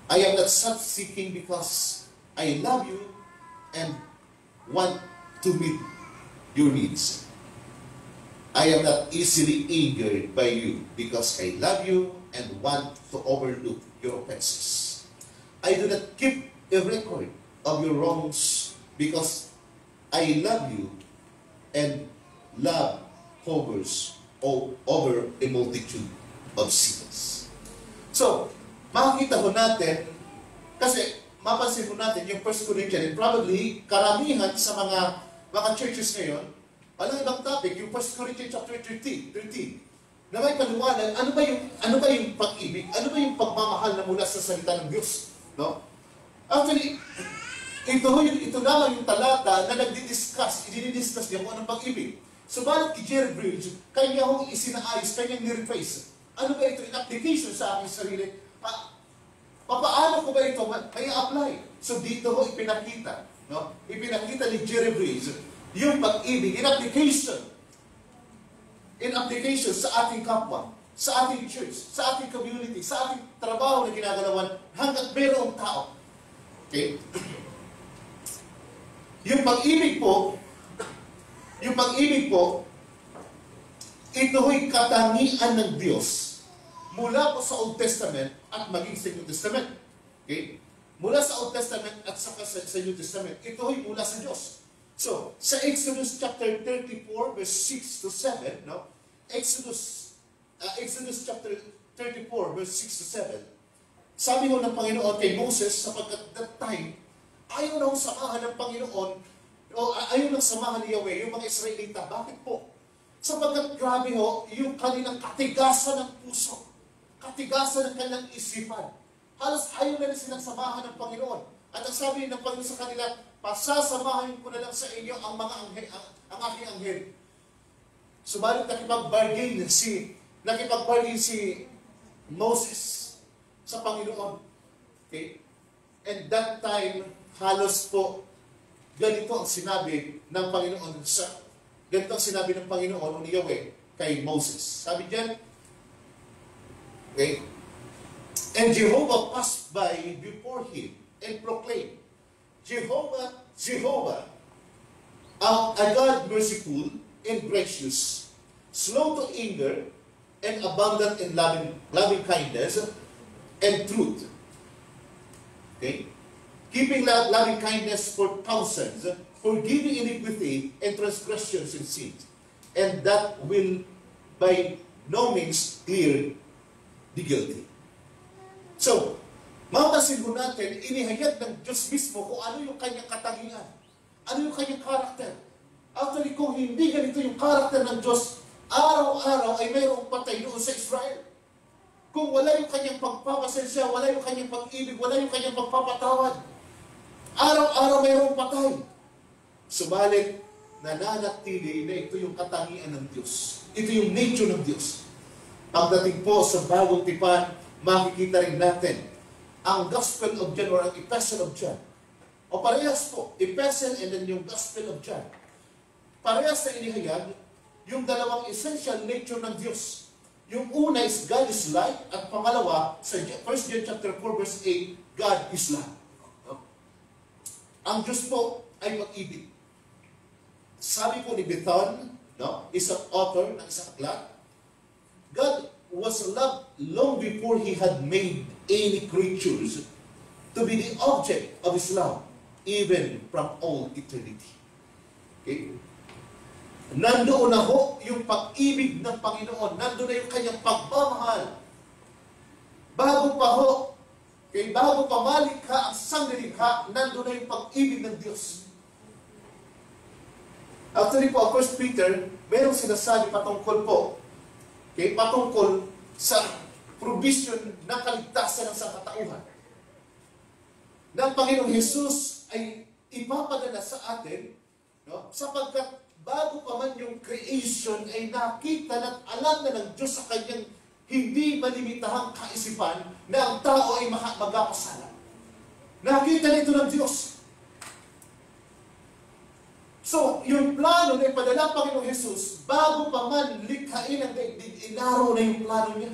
I am not self-seeking because I love you and want to meet your needs. I am not easily angered by you because I love you and want to overlook your offenses. I do not keep a record of your wrongs because I love you, and love covers over a multitude of sins. So, makikita ho natin, kasi mapansin ho natin yung 1 Corinthians, and probably karamihan sa mga churches ngayon, walang ibang topic, yung 1 Corinthians chapter 13, na may paliwanag, ano ba yung pag-ibig, ano ba yung pagmamahal na mula sa salita ng Diyos, no? Actually, ito lamang yung talata na idinidiscuss niya kung anong pag-ibig. Subalit kay Jerry Bridge, kanya hong isinaayos, kanyang ni-replace. Ano ba ito in application sa aking sarili? Paano ko ba ito may apply? So dito ho ipinakita, no? Ipinakita ni Jerry Bridge yung pag-ibig in application sa ating kapwa, sa ating church, sa ating community, sa ating trabaho na ginagalawan hanggat mayroong tao. Okay? Yung pag-ibig po, ito ho'y katangian ng Diyos mula po sa Old Testament at maging sa New Testament. Okay? Mula sa Old Testament at saka sa New Testament, ito ho'y mula sa Diyos. So, sa Exodus chapter 34, verse 6 to 7, no? Exodus chapter 34, verse 6 to 7, sabi ho ng Panginoon kay Moses, sapagkat that time, ayaw na samahan ng Panginoon, o ayaw nang samahan ni Yahweh, yung mga Israelita. Bakit po? Sapagkat grabe ho, yung kanilang katigasan ng puso, katigasan ng kanilang isipan. Halos ayaw na silang samahan ng Panginoon. At ang sabi ng Panginoon sa kanila, pasasamahin ko na lang sa inyo ang mga anghel, ang aking anghel. Subalit nakipag-bargain si Moses sa Panginoon. Okay? And that time, halos po, ganito ang sinabi ng Panginoon ni Yahweh kay Moses. Sabi diyan, okay? And Jehovah passed by before him and proclaimed, Jehovah, a God merciful and gracious, slow to anger, and abundant in loving kindness and truth. Okay? Keeping loving kindness for thousands, forgiving iniquity and transgressions and sins, and that will by no means clear the guilty. So, mapapansin mo natin, inihayag ng Diyos mismo kung ano yung kanyang katangian, ano yung kanyang karakter. Actually, kung hindi ganito yung karakter ng Diyos, araw-araw ay mayroong patay doon sa Israel. Kung wala yung kanyang pagpapasensya, wala yung kanyang pag-ibig, wala yung kanyang pagpapatawad, araw-araw mayroong patay. Subalit, nananatili na ito yung katangian ng Diyos. Ito yung nature ng Diyos. Pagdating po sa bagong tipan, makikita rin natin ang Gospel of John or ang Epistle of John. O parehas po, Epistle and then yung Gospel of John. Parehas na inihayag yung dalawang essential nature ng Diyos. Yung una is God is light, at pangalawa, sa 1 John chapter 4, verse 8, God is love. Ang Diyos po ay pag-ibig. Sabi po ni Beton, isang author ng isang aklat, God was loved long before He had made any creatures to be the object of His love, even from all eternity. Okay? Nandoon na ho yung pag-ibig ng Panginoon. Nandoon na yung kanyang pagmamahal. Bago pa malikha ang sangnilikha, nandoon na yung pag-ibig ng Diyos. Actually po, 1 Peter, mayroong sinasabi patungkol po, okay, patungkol sa provision ng kaligtasan ng sangkatauhan. Ng Panginoong Jesus ay ipapadala sa atin, sapagkat bago pa man yung creation ay nakita at alam na ng Diyos sa kanyang hindi malimitahang kaisipan na ang tao ay magkakasala. Nakita nito ng Diyos. So, yung plano na ipadala Panginoong Jesus, bago pa man likhain ang daigdig, inaraw na yung plano niya.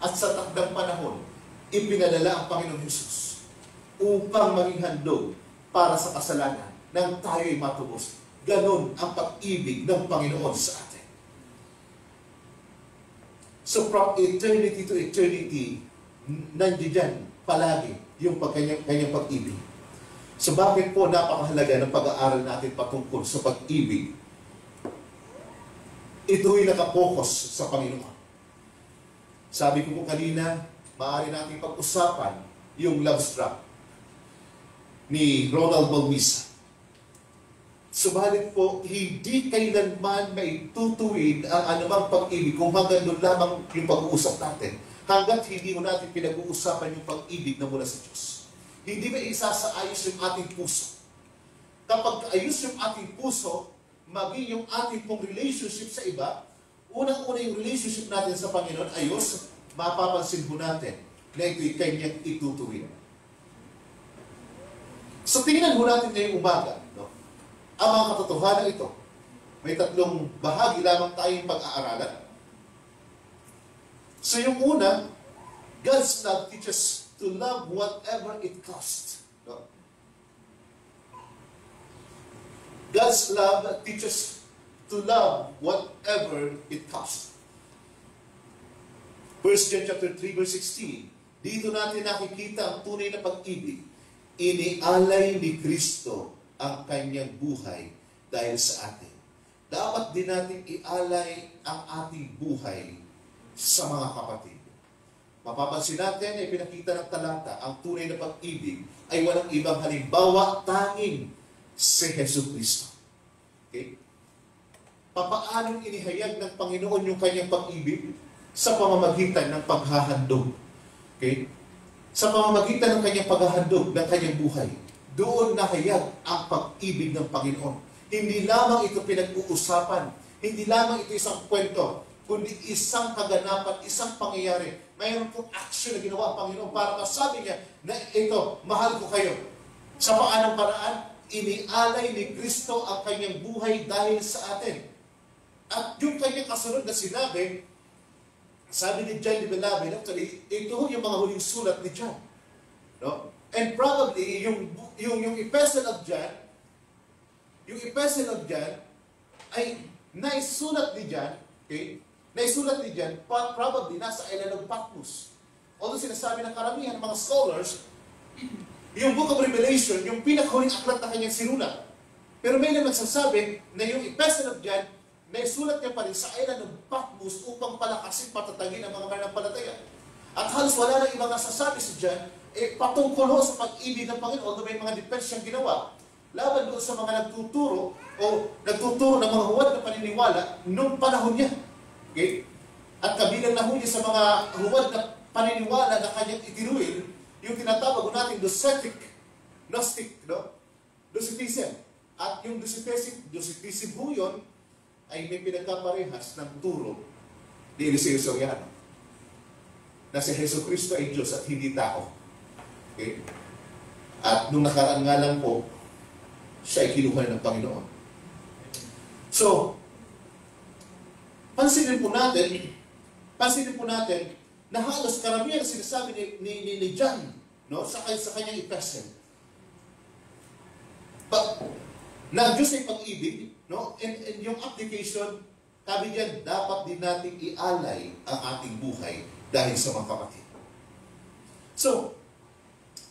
At sa takdang panahon, ipinadala ang Panginoong Jesus upang maging handog para sa kasalanan nang tayo ay matubos. Ganon ang pag-ibig ng Panginoon sa atin. So from eternity to eternity, nandiyan palagi yung kanyang pag-ibig. So bakit po napakahalaga ng pag-aaral natin patungkol sa pag-ibig? Ito'y nakapokus sa Panginoon. Sabi ko po kanina, maaari natin pag-usapan yung love struck ni Ronald Balmisa. Subalit po, hindi kailanman maitutuwid ang anumang pag-ibig kung hanggang doon lamang yung pag-uusap natin. Hanggat hindi mo natin pinag-uusapan yung pag-ibig na mula sa Diyos. Hindi ba isasaayos yung ating puso? Kapag ayos yung ating puso, maging yung ating pong relationship sa iba, unang-una yung relationship natin sa Panginoon, ayos, mapapansin po natin na ito'y kanyang itutuwid. So tingnan mo natin ngayong umaga, no? Ang mga katotohanan ito. May 3 bahagi lamang tayong pag-aaralan. So yung una, God's love teaches to love whatever it costs. No? God's love teaches to love whatever it costs. 1 John chapter 3 verse 16. Dito natin nakikita ang tunay na pag-ibig. Inialay ni Kristo ang kanyang buhay dahil sa atin. Dapat din natin ialay ang ating buhay sa mga kapatid. Mapapansin natin ay pinakita ng talata, ang tunay na pag-ibig ay walang ibang halimbawa, tanging si Hesus Kristo. Okay? Papaanong inihayag ng Panginoon yung kanyang pag-ibig? Sa pamamagitan ng paghahandog. Okay? Sa pamamagitan ng kanyang paghahandog ng kanyang buhay. Doon nahayag ang pag-ibig ng Panginoon. Hindi lamang ito pinag-uusapan. Hindi lamang ito isang kwento, kundi isang kaganapan, isang pangyayari. Mayroon pong action na ginawa ang Panginoon para masabi niya na ito, mahal ko kayo. Sa paanong paraan, inialay ni Kristo ang kanyang buhay dahil sa atin. At yung kanyang kasunod na sinabi, sabi ni John the Beloved, actually, ito yung mga huling sulat ni John. No? And probably, yung epistle of John, ay naisulat ni John, okay? Naisulat ni John, probably nasa island of Patmos. Although sinasabi ng karamihan ng mga scholars, yung Book of Revelation, yung pinakahuling aklat na kanyang sinulat. Pero may naman nagsasabi na yung Epistle of John, naisulat niya pa rin sa island of Patmos upang palakasin, patatagin ang mga mananampalataya. At halos wala nang ibang nasasabi si John, patungkol sa pag-ibig ng Panginoon, although may mga defense siyang ginawa, laban doon sa mga nagtuturo ng mga huwad na paniniwala noong panahon niya. Okay? At kabilang na niya sa mga huwad na paniniwala na kanyang itinuil, yung tinatawag natin Gnostic, no? Docetism. At yung Docetism ho yun, ay may pinagkaparehas ng turo ni Eliseo Soriano na si Hesus Kristo ay Diyos at hindi tao. Okay? At nung nakaraan nga lang po, siya ay kinuha ng Panginoon. So, pansinin po natin na halos karamihan na sinasabi ni John, no, sa kanyang epistle. Na Diyos ay pag-ibig, no? And yung application, sabi diyan, dapat din natin ialay ang ating buhay dahil sa mga kapatid. So,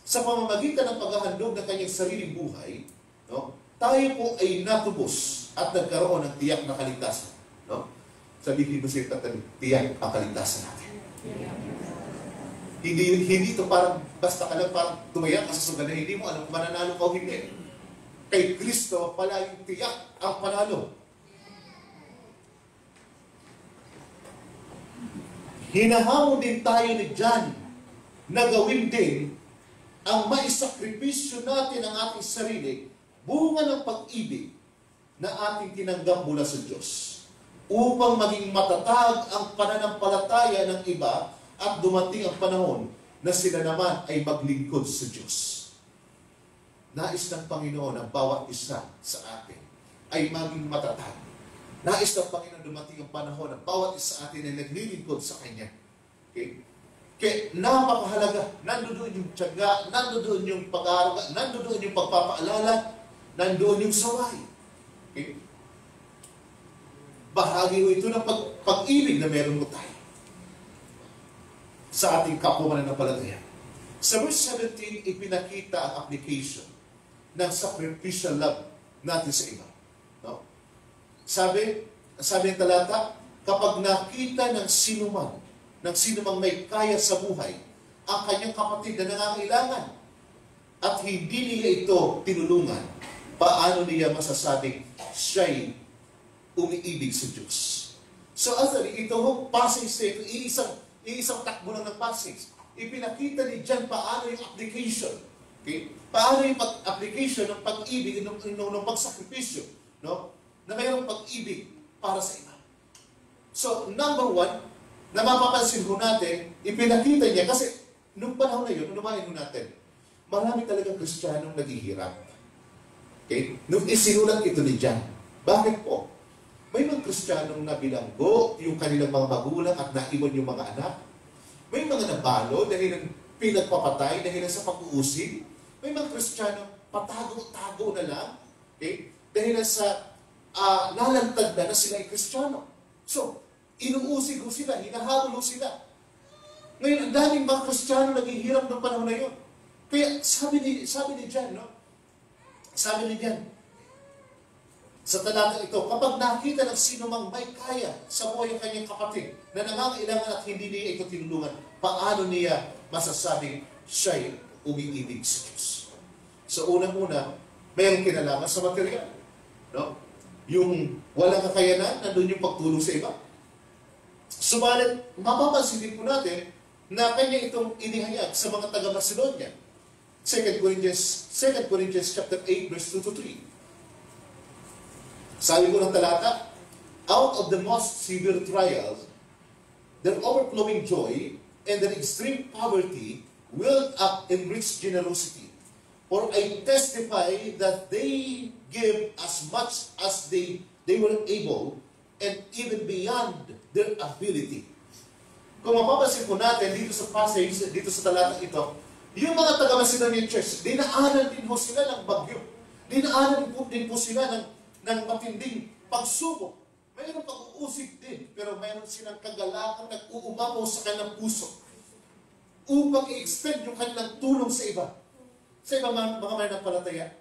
sa pamamagitan ng paghahandog ng kanyang sariling buhay, no, tayo po ay natubos at nagkaroon ng tiyak na kaligtasan. No? Sabihin mo siya, tiyak ang kaligtasan natin. Hindi ito parang basta ka lang parang tumayak ka sa sugal na hindi mo alam kung mananalo ka o hindi. Kay Kristo pala yung tiyak ang panalo. Hinahamon din tayo ni John na gawin din ang maisakripisyo natin ang ating sarili, bunga ng pag-ibig na ating tinanggap mula sa Diyos, upang maging matatag ang pananampalataya ng iba at dumating ang panahon na sila naman ay maglingkod sa Diyos. Nais ng Panginoon ang bawat isa sa atin ay maging matatag. Nais ng Panginoon dumating ang panahon na bawat isa sa atin ay naglilingkod sa Kanya. Okay? Kaya napakahalaga, nandoon yung tiyaga, nandoon yung pag-aaral, nandoon yung pagpapaalala, nandoon yung saway. Okay? Bahagi mo ito ng pag-ibig na meron mo tayo. sa ating kapwa mananampalataya. Sa verse 17, ipinakita ang application ng sacrificial love natin sa iba. No? Sabi ng talata, kapag nakita ng sinumang may kaya sa buhay, ang kanyang kapatid na nangangailangan, at hindi niya ito tinulungan, paano niya masasabing siya'y umiibig sa Diyos? So actually, ito passage na ito, iisang takbo lang ng passage. Ipinakita ni John paano yung application. Okay? Paano yung application ng pag-ibig, ng pagsakripisyo, no? Na mayroong pag-ibig para sa iba. So, number one, na mapapansin ho natin, ipinakita niya, kasi nung panahon na yun, unumahin ho natin, marami talagang Kristiyanong naghihirap. Okay? Nung isinulat ito ni John, bakit po? May mga Kristiyanong nabilanggo yung kanilang mga magulang at naiwan yung mga anak. May mga nabalo dahil ng pinagpapatay, dahil sa pag-uusig. May mga Kristiyanong patago-tago na lang, okay? Dahil sa nalantad na sila ay Kristiyano. So, inuusig ho sila, hinahabol ho sila. Ngayon, ang daming mga Kristiyano naghihirap ng panahon na yun. Kaya sabi ni John, no? Sabi ni John, sa talata ito, kapag nakita ng sino mang may kaya sa buhay ng kanyang kapatid na nangangailangan at hindi niya ito tinulungan, paano niya masasabing siya'y umiibig sa Diyos? So, unang-una, mayroong kinalaman sa material. No? Yung walang kakayanan, nandun yung pagtulong sa iba. Subalit, mapapansin din po natin na kanya itong inihayag sa mga taga-Macedonia. 2 Corinthians chapter 8, verse 2 to 3. Sabi ko ng talata, out of the most severe trials, their overflowing joy and their extreme poverty welled up in rich generosity. For I testify that they give as much as they were able and even beyond their ability. Kung mapapansin po natin dito sa passage, dito sa talata ito, yung mga taga-Macedonian church, dinaanan din po sila ng bagyo. Dinaanan din po sila ng matinding pagsubok. Mayroong pag-uusig din, pero mayroon silang kagalakan nag-uumapaw sa kanilang puso upang i-extend yung kanilang tulong sa iba. Sa ibang mga mananampalataya,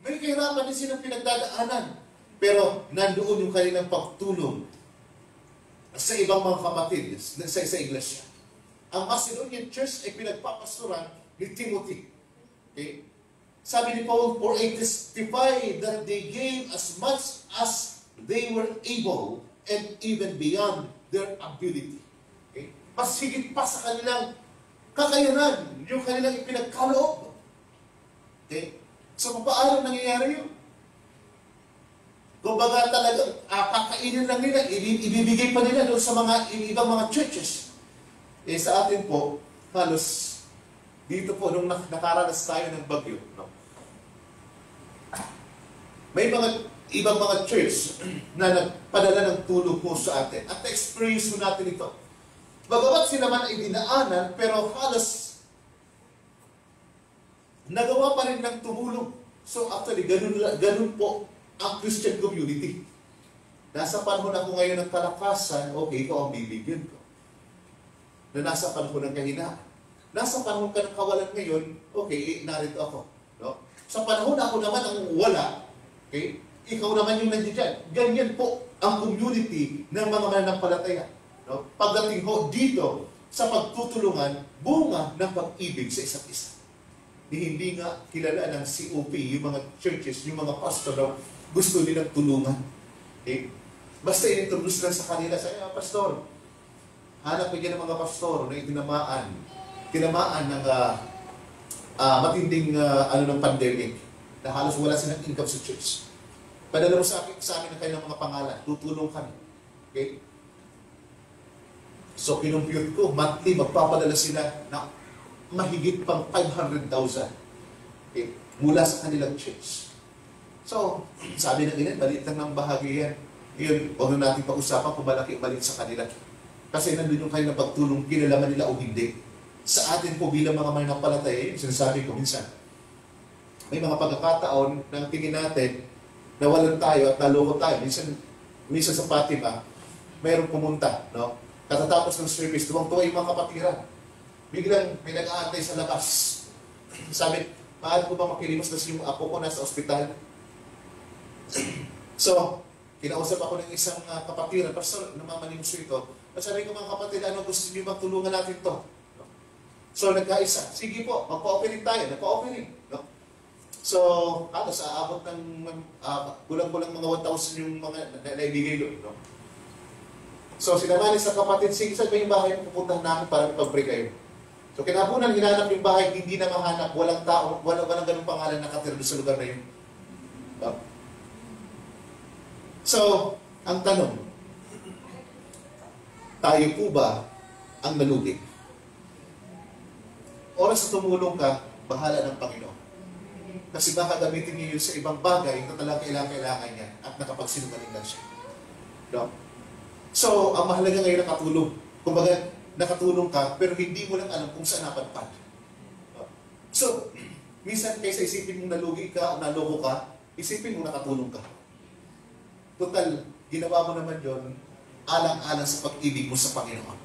may kahirapan din silang pinagdadaanan, pero nandoon yung kanilang pagtulong sa ibang mga kapatid sa iglesia. Ang Macedonian Church ay pinagpapastoran ni Timothy. Okay? Sabi ni Paul, for I testify that they gave as much as they were able and even beyond their ability. Okay? Mas higit pa sa kanilang kakayanan, yung kanilang ipinagkaloob. Okay? So, paano nangyayari yun? Kumbaga talagang kakainin lang nila, ibibigay pa nila doon sa mga ibang mga churches. Eh sa atin po, halos dito po, nung nakaranas tayo ng bagyo, no? May mga ibang mga church na nagpadala ng tulong po sa atin. At na-experience po natin ito. Bagamat sila man ay dinaanan, pero halos nagawa pa rin ng tumulong. So actually, ganun po ang Christian community. Nasa panahon ako ngayon ng kalakasan, okay, ikaw ang bibigyan ko. Na nasa panahon ng kahinaan. Nasa panahon ka ng kawalan ngayon, okay, narito ako. No? Sa panahon ako naman ang wala, okay, ikaw naman yung nandiyan. Ganyan po ang community ng mga mananampalataya. No? Pagdating ho dito sa pagtutulungan, bunga ng pag-ibig sa isa't isa. Hindi nga kilala ng COP, yung mga churches, yung mga pastor, no? Gusto nilang tulungan. Okay? Basta in-introduce lang sa kanila, sa pastor, hanap ko dyan ng mga pastor na tinamaan ng matinding ng pandemic na halos wala silang income sa church. Padala mo sa amin ang kanilang mga pangalan, tutulong kami. Okay? So, kinumpute ko, monthly, magpapadala sila na mahigit pang 500,000 okay, mula sa kanilang church. So, sabi ng ilan, maliit lang ng bahagi yan. Yun, huwag na natin pag-usapan kung malaki o maliit sa kanila. Kasi nandun yung kanilang pagtulong, kinalaman nila o hindi. Sa atin po bilang mga mananampalataya, sinasabi ko minsan, may mga pagkakataon ng tingin natin, nawalan tayo at naloko tayo. Minsan sa Fatima, mayroong pumunta, no? Katatapos ng service, tuwang-tuwa yung mga kapatiran. biglang may nag-aantay sa labas. Sabi, maaari ko ba makilimos kasi yung apo ko nasa ospital? So, kinausap ako ng isang kapatiran, pastor, namamalimos ito. At sabi ko, mga kapatid, ano gusto niyo magtulungan natin to? So, nagkaisa. Sige po, magpa-opening tayo. Nagpa-opening. No? So, sa abot ng kulang-kulang mga 1,000 yung mga naibigay doon. No? So, sinamali sa kapatid, sige, saan ba yung bahay na pupuntahan namin para mag-pray kayo? So, kinabunan, hinanap yung bahay, hindi na mahanap, walang tao, walang ganung pangalan nakatira doon sa lugar na yun. No? So, ang tanong, tayo po ba ang nalugi? Oras na tumulong ka, bahala ng Panginoon. Kasi baka gamitin niyo yun sa ibang bagay na talagang kailangan niya at nakapagsinungaling lang siya. No? So, ang mahalaga ngayon nakatulong. Kumbaga, nakatulong ka, pero hindi mo lang alam kung saan napadpad. No? So, minsan kaysa isipin mong nalugi ka o naloko ka, isipin mo nakatulong ka. Total, ginawa mo naman yon alang-alang sa pag-ibig mo sa Panginoon.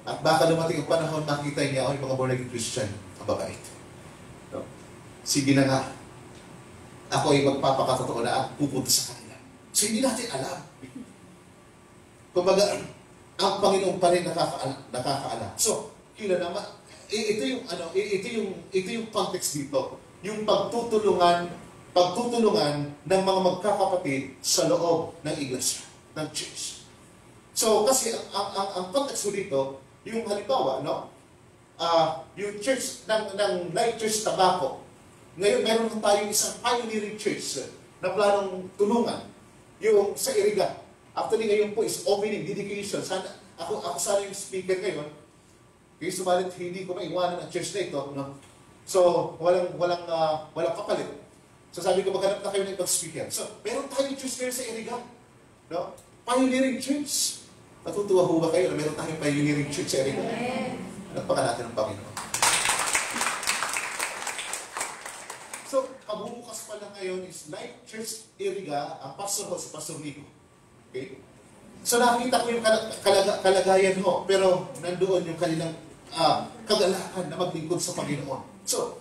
At baka dumating ang panahon, makita niya, yung mga born-again Christian, ang babait. No? Sige na nga, ako ay magpapakatotoo na at pupunta sa kanila. So, hindi natin alam. Kumbaga, ang Panginoon pa rin nakakaalam. So, kila naman, ito yung context dito. Yung pagtutulungan ng mga magkakapatid sa loob ng iglesia, ng church. So, kasi ang context dito, yung halimbawa, no? Yung church ng Light Church Tabaco. Ngayon, meron tayong isang pioneering church na planong tulungan. Yung sa Iriga. Actually, ngayon po is opening, dedication. Ako sana yung speaker ngayon. Kaya subalit, hindi ko maiwanan ang church na ito. No? So, walang kapalit. So, sabi ko, maghanap na kayo ng ibang speaker. So, meron tayong church ngayon sa Iriga. No? Pioneering church. Natutuwa ho ba kayo na meron tayong pioneering church sa Iriga? Nagpaka natin ng Panginoon. So, kabubukas pa lang ngayon is Light Church Iriga, ang pastor ho, si Pastor Nico. Okay? So, nakita ko yung kalagayan ho, pero nandoon yung kanilang kagalakan na maglingkod sa Panginoon. So,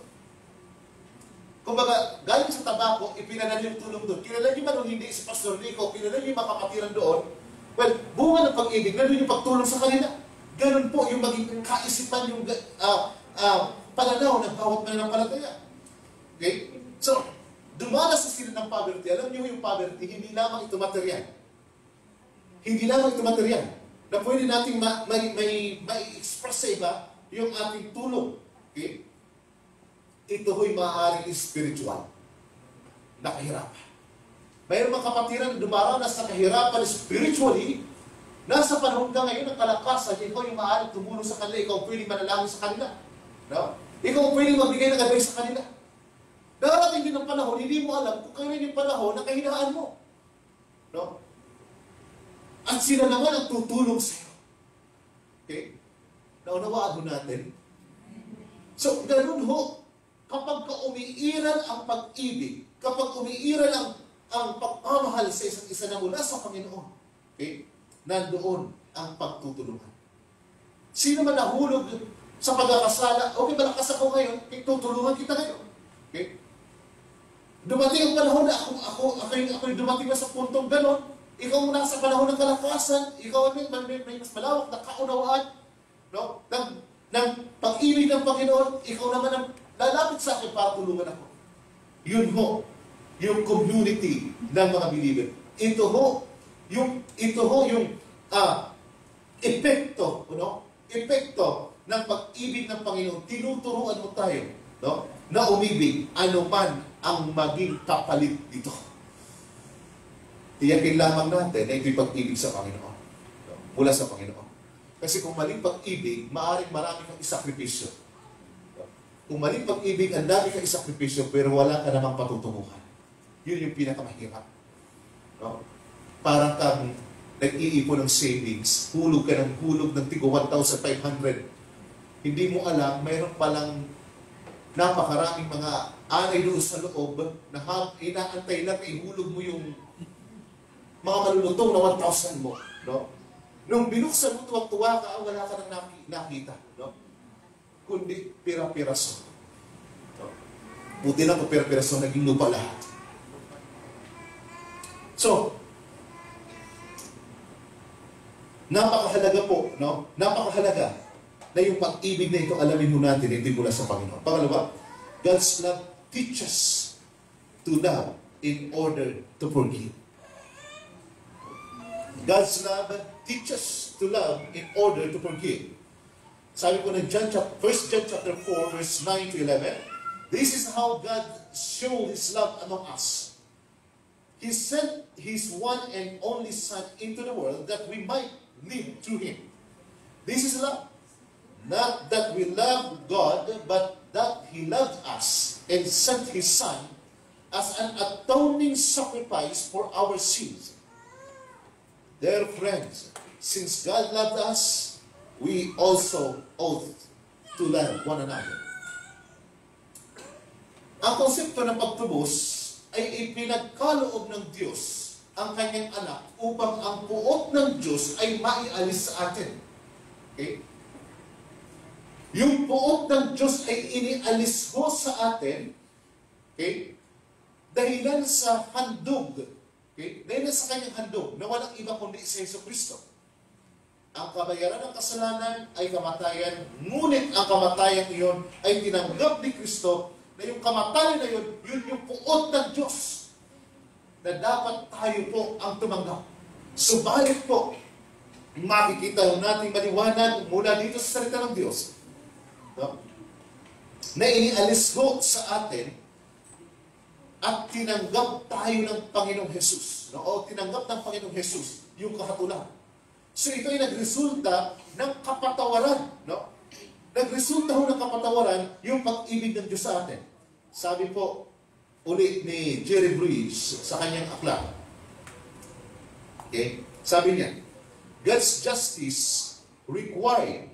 kumbaga, galing sa Tabaco, ipinanal yung tulong doon. Kilala niyo man o hindi si Pastor Nico, kilala niyo yung makapatiran doon. Well, bunga ng pag-ibig, gano'n yung pagtulong sa kanila. Gano'n po yung maging kaisipan, yung pananaw ng bawat mananampalataya. Okay? So, dumanas sa sila ng poverty. Alam niyo yung poverty, hindi lamang ito material. Hindi lamang ito material. Na pwede natin mai-express sa iba yung ating tulong. Okay? Ito ho'y maaaring spiritual. Nakahirapan. Mayroon mga kapatiran na dumaranas sa kahirapan spiritually, nasa panahon ka ngayon ng kalakasan, ikaw yung maaaring tumulong sa kanila, ikaw pwedeng manalangin sa kanila. No? Ikaw pwedeng magbigay ng advice sa kanila. Darating din ang panahon, hindi mo alam kung kailan yung panahon na kahinaan mo. No? At sila naman ang tutulong sa iyo. Okay? Naunawaan ho natin. So, ganun ho, kapag umiiral ang pag-ibig, kapag umiiral ang pagmamahal sa isa't isa na mula sa Panginoon, okay, nandoon ang pagtutulungan. Sino man nahulog sa pagkakasala, okay, malakas ako ngayon, tutulungan kita ngayon. Okay? Dumating ang panahon na ako yung dumating na sa puntong ganon, ikaw nasa panahon ng kalakasan, ikaw may mas malawak na kaunawaan, no? ng pag-ibig ng Panginoon, ikaw naman ang lalapit sa akin para tulungan ako. Yun ho, yung community ng mga believer. Ito ho yung epekto, no? Epekto ng pag-ibig ng Panginoon. Tinuturuan mo tayo, no? Na umibig, anuman ang maging kapalit dito. Tiyakin lamang natin na ito'y pag-ibig sa Panginoon. No? Mula sa Panginoon. Kasi kung maling pag-ibig, maaaring marami kang isakripisyo. No? Kung maling pag-ibig, ang dami kang isakripisyo, pero wala ka namang patutunguhan. Yun yung pinakamahirap. No? Parang kang nag-iipon ng savings, hulog ka ng hulog ng tigo 1,500. Hindi mo alam, mayroon palang napakaraming mga anay doon sa loob na inaantay lang, ihulog mo yung mga malulutong na 1,000 mo. No? Nung binuksan mo, tuwang-tuwa ka, wala ka nang nakita. No? kundi pira-piraso. Buti na kung pira-piraso, naging lupa lahat. So, napakahalaga po, no? Napakahalaga na yung pag-ibig na ito, alamin mo natin, hindi mula sa Panginoon. Pangalawa, God's love teaches to love in order to forgive. God's love teaches to love in order to forgive. Sabi ko na 1 John chapter 4, verse 9 to 11, this is how God showed His love among us. He sent His one and only Son into the world that we might live through Him. This is love. Not that we love God, but that He loved us and sent His Son as an atoning sacrifice for our sins. Dear friends, since God loved us, we also ought to love one another. Ang konsepto ng pagtubos ay ipinagkaloob ng Diyos ang kanyang anak upang ang puot ng Diyos ay maialis sa atin. Okay? Yung puot ng Diyos ay inialis ho sa atin, okay? Dahilan sa handog, okay? Dahilan sa kanyang handog na walang iba kundi si Jesucristo. Ang kabayaran ng kasalanan ay kamatayan, ngunit ang kamatayan iyon ay tinanggap ni Kristo na yung kamatayan na yun, yun yung puot ng Diyos na dapat tayo po ang tumanggap. Subalit po, makikita natin maliwanag mula dito sa salita ng Diyos, no? Na inialis ko sa atin at tinanggap tayo ng Panginoong Jesus. No? O tinanggap ng Panginoong Jesus yung kahatulan. So ito ay nagresulta ng kapatawaran. No? Nagresulta ho ng kapatawaran yung pag-ibig ng Diyos sa atin. Sabi po uli ni Jerry Bridges sa kanyang aklat. Okay? Sabi niya, God's justice required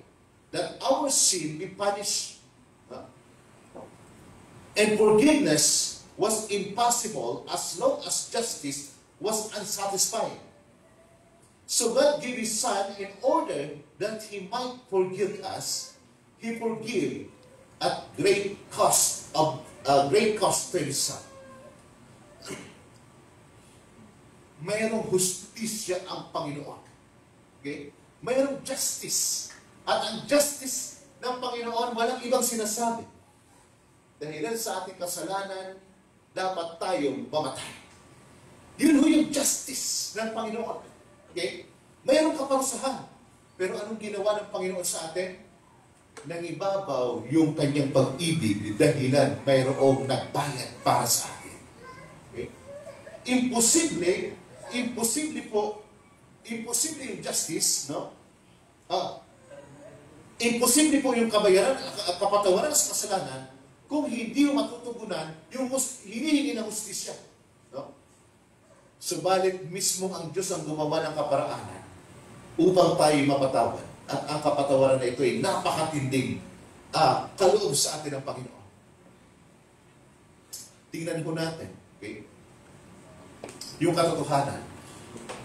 that our sin be punished. And forgiveness was impossible as long as justice was unsatisfied. So God gave His Son in order that He might forgive us. He forgave at great cost to His Son. Mayroong hustisya ang Panginoon. Okay? Mayroong justice. At ang justice ng Panginoon, walang ibang sinasabi. Dahil sa ating kasalanan, dapat tayong mamatay. Yun ho yung justice ng Panginoon. Okay? Mayroong kaparusahan. Pero anong ginawa ng Panginoon sa atin? Nangibabaw yung kanyang pag-ibig dahilan mayroong nagbayad para sa atin. Okay? Imposible yung justice, no? Imposible po yung kabayaran, kapatawaran sa kasalanan kung hindi mo matutugunan yung hinihingi ng hustisya. No? Subalit mismo ang Diyos ang gumawa ng kaparaanan upang tayo mapatawad. At ang kapatawaran na ito ay napakatinding kaloob sa atin ng Panginoon. Tingnan po natin, okay? Yung katotohanan.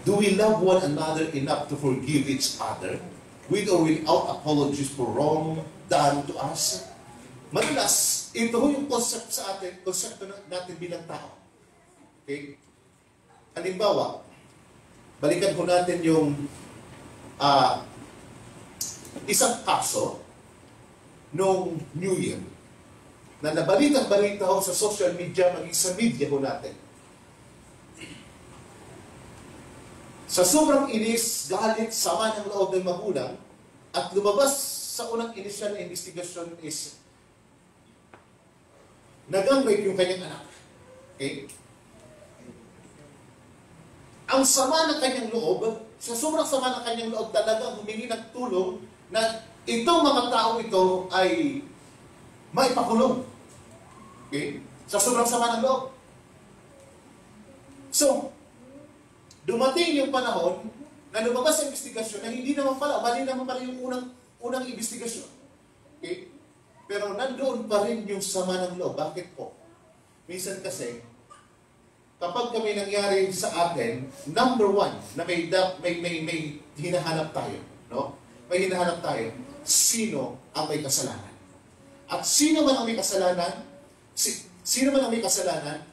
Do we love one another enough to forgive each other with or without apologies for wrong done to us? Madalas, ito yung concept sa atin, konsepto natin bilang tao. Okay? Halimbawa, balikan po natin yung isang kaso noong New Year na nabalitang-balita ho sa social media, maging sa media ho natin. Sa sobrang inis, galit, sama ng loob ng magulang, at lumabas sa unang inisyal na investigasyon is nag-rape yung kanyang anak. Okay? Ang sama ng kanyang loob, sa sobrang sama ng kanyang loob, talagang humingi ng tulong na itong mga tao ito ay maipakulong. Okay? Sa sobrang sama ng loob. So, dumating yung panahon na lumabas ang investigasyon na hindi naman pala, mali naman pala yung unang investigasyon. Okay? Pero nandoon pa rin yung sama ng loob. Bakit po? Minsan kasi, kapag kami nangyari sa atin, number one, na may hinahanap tayo. No? May hinahanap tayo. Sino ang may kasalanan? At sino man ang may kasalanan, sino man ang may kasalanan,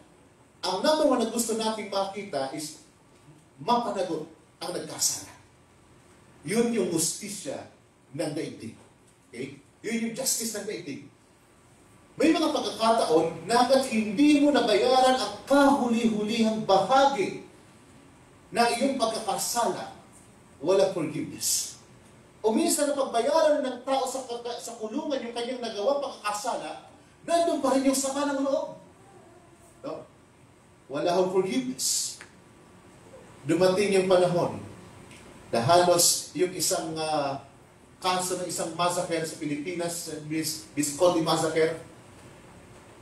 ang number one na gusto nating makita is mapanagot ang nagkasala. Yun yung justisya ng daigdig. Okay? Yun yung justice ng daigdig. May mga pagkakataon na hanggat hindi mo nabayaran ang kahuli-hulihang bahagi na iyong pagkakasala, walang forgiveness. O minsan na pagbayaran ng tao sa kulungan yung kanyang nagawang pagkakasala, nandun pa rin yung sama ng loob. No? Wala hong forgiveness. Dumating yung panahon na halos yung isang kaso ng isang massacre sa Pilipinas, Visconti Massacre,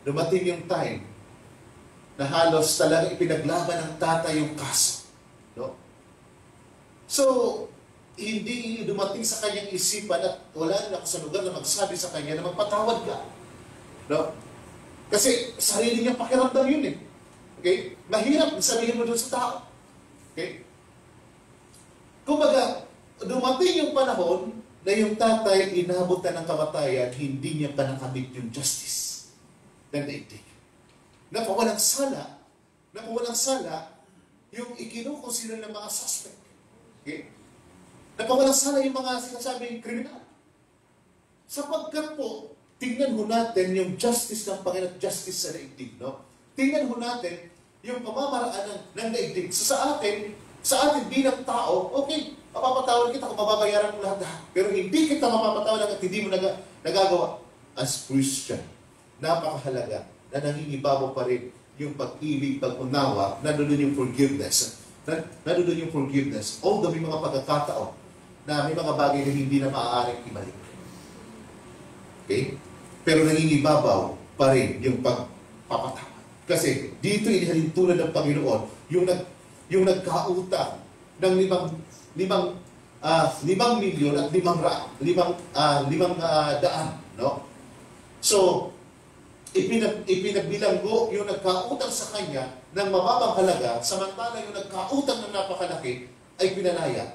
dumating yung time na halos talaga ipinaglaban ng tatay yung kaso. No? So, hindi dumating sa kanyang isipan at wala rin ako sa lugar na magsabi sa kanya na magpatawad ka. No? Kasi sarili niyang pakiramdam yun eh. Okay? Mahirap sabihin mo doon sa tao. Okay? Kumbaga, dumating yung panahon na yung tatay inabot na ng kamatayan, hindi niya pa nakamit yung justice ng daigdig. Napawalang sala yung ikinukonsider ng mga suspect. Okay? Napawalang sala yung mga sinasabing kriminal. Sapagkat po, tingnan ho natin yung justice ng Panginoon, justice sa daigdig, no? Tingnan ho natin yung pamamaraan ng daigdig. So sa atin bilang tao, okay, mapapatawad kita kung mababayaran mo lahat. Pero hindi kita mapapatawad at hindi mo nagagawa. As Christian, napakahalaga na nangingibabaw pa rin yung pag-ibig, pag-unawa, nandun yung forgiveness. Nandun yung forgiveness. Although may mga pagkakataon na may mga bagay na hindi na maaaring ibalik. Okay? Pero nangingibabaw pa rin yung pagpapatawad. Kasi dito inihalintulad ng Panginoon yung nagkautang ng 5 milyon at 500,000, no? So, ipinagbilanggo yung nagkautang sa kanya ng mababang halaga, samantala yung nagkautang ng napakalaki ay pinalaya.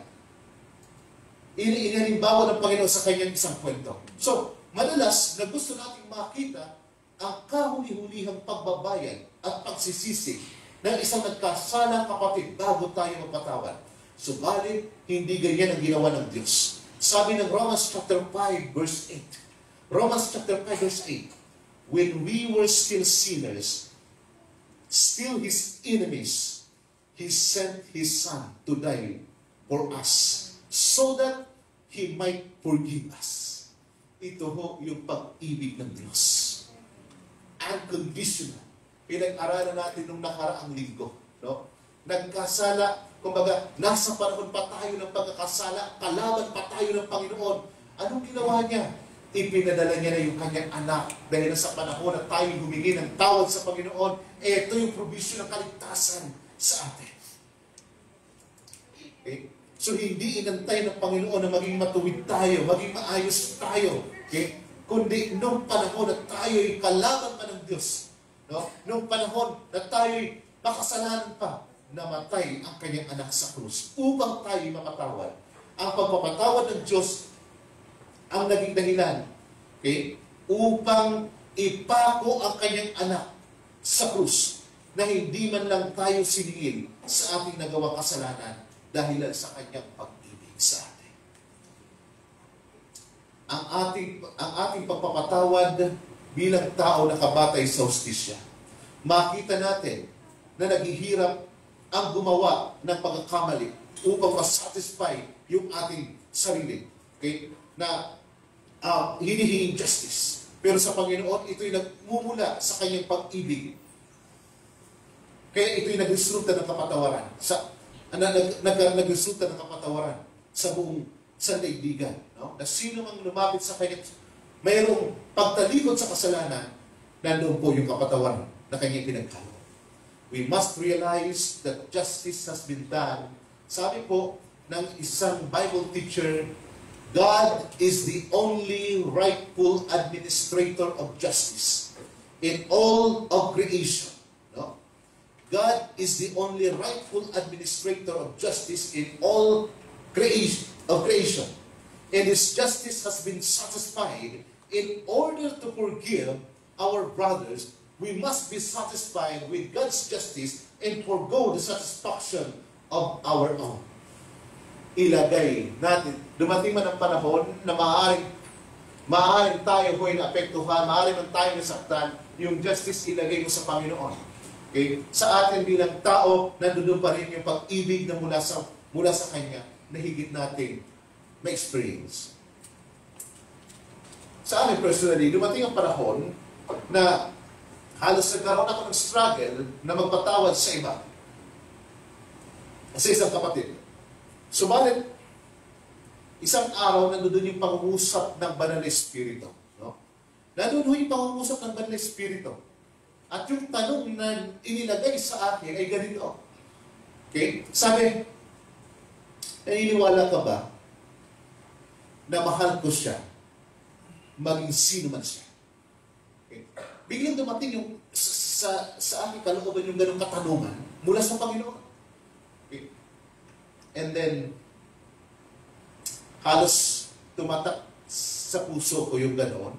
Inihalimbawa ng Panginoon sa kanyang isang kwento. So, madalas na gusto nating makita ang kahuli-hulihang pagbabayad at pagsisisi ng isang nagkasalang kapatid bago tayo magpatawad. Subalit, hindi ganyan ang ginawa ng Diyos. Sabi ng Romans chapter 5 verse 8. Romans chapter 5 verse 8. When we were still sinners, still His enemies, He sent His Son to die for us, so that He might forgive us. Ito ho yung pag-ibig ng Diyos. Unconditional. Pinag-aralan natin nung nakaraang linggo. No? Nagkasala, kumbaga, nasa panahon pa tayo ng pagkakasala, kalaban pa tayo ng Panginoon. Anong ginawa niya? Ipinadala niya na yung kanyang anak dahil sa panahon na tayo humingi ng tawad sa Panginoon, ito yung provision ng kaligtasan sa atin. Okay? So, hindi inantay ng Panginoon na maging matuwid tayo, maging maayos tayo. Okay? Kundi nung panahon na tayo'y kalaban pa ng Diyos, no? Nung panahon na tayo'y makasalanan pa, namatay ang kanyang anak sa krus upang tayo'y mapatawad. Ang pagpapatawad ng Diyos ang naging dahilan, okay, upang ipako ang kanyang anak sa krus na hindi man lang tayo siningil sa ating nagawang kasalanan dahil sa kanyang pag-ibig sa atin. Ang ating pagpapatawad bilang tao na kabatay sa hustisya. Makita natin na naghihirap ang gumawa ng pagkakamali upang masatisfy yung ating sarili. Okay? Na hinihinging justice. Pero sa Panginoon, ito'y nagmumula sa kanyang pag-ibig. Kaya ito'y nagresulta ng kapatawaran. Nagresulta ng kapatawaran sa buong sandaigdigan. No? Na sino mang lumapit sa kanya, mayroong pagtalikod sa kasalanan, nandoon po yung kapatawaran na kanyang pinagkaloob. We must realize that justice has been done. Sabi po ng isang Bible teacher, God is the only rightful administrator of justice in all of creation. No? God is the only rightful administrator of justice in all creation. And His justice has been satisfied in order to forgive our brothers, we must be satisfied with God's justice and forgo the satisfaction of our own. Ilagay natin, dumating man ang panahon na maaaring tayo ho'y naapektuhan, maaaring man tayo nasaktan, yung justice ilagay mo sa Panginoon. Okay? Sa atin bilang tao, nandoon pa rin yung pag-ibig na mula sa Kanya na higit natin ma-experience. Sa amin personally, dumating ang panahon na halos nagkaroon ako ng struggle na magpatawad sa iba. Sa isang kapatid. Subalit, isang araw nandoon yung pangungusap ng Banal na Espiritu. No? Nandoon yung pangungusap ng Banal na Espiritu. At yung tanong na inilagay sa akin ay ganito. Okay? Sabi, naniniwala ka ba na mahal ko siya maging sino man siya? Okay? Biglang dumating yung sa aking kalooban yung ganong katanungan mula sa Panginoon. Okay? And then, halos tumatak sa puso ko yung ganoon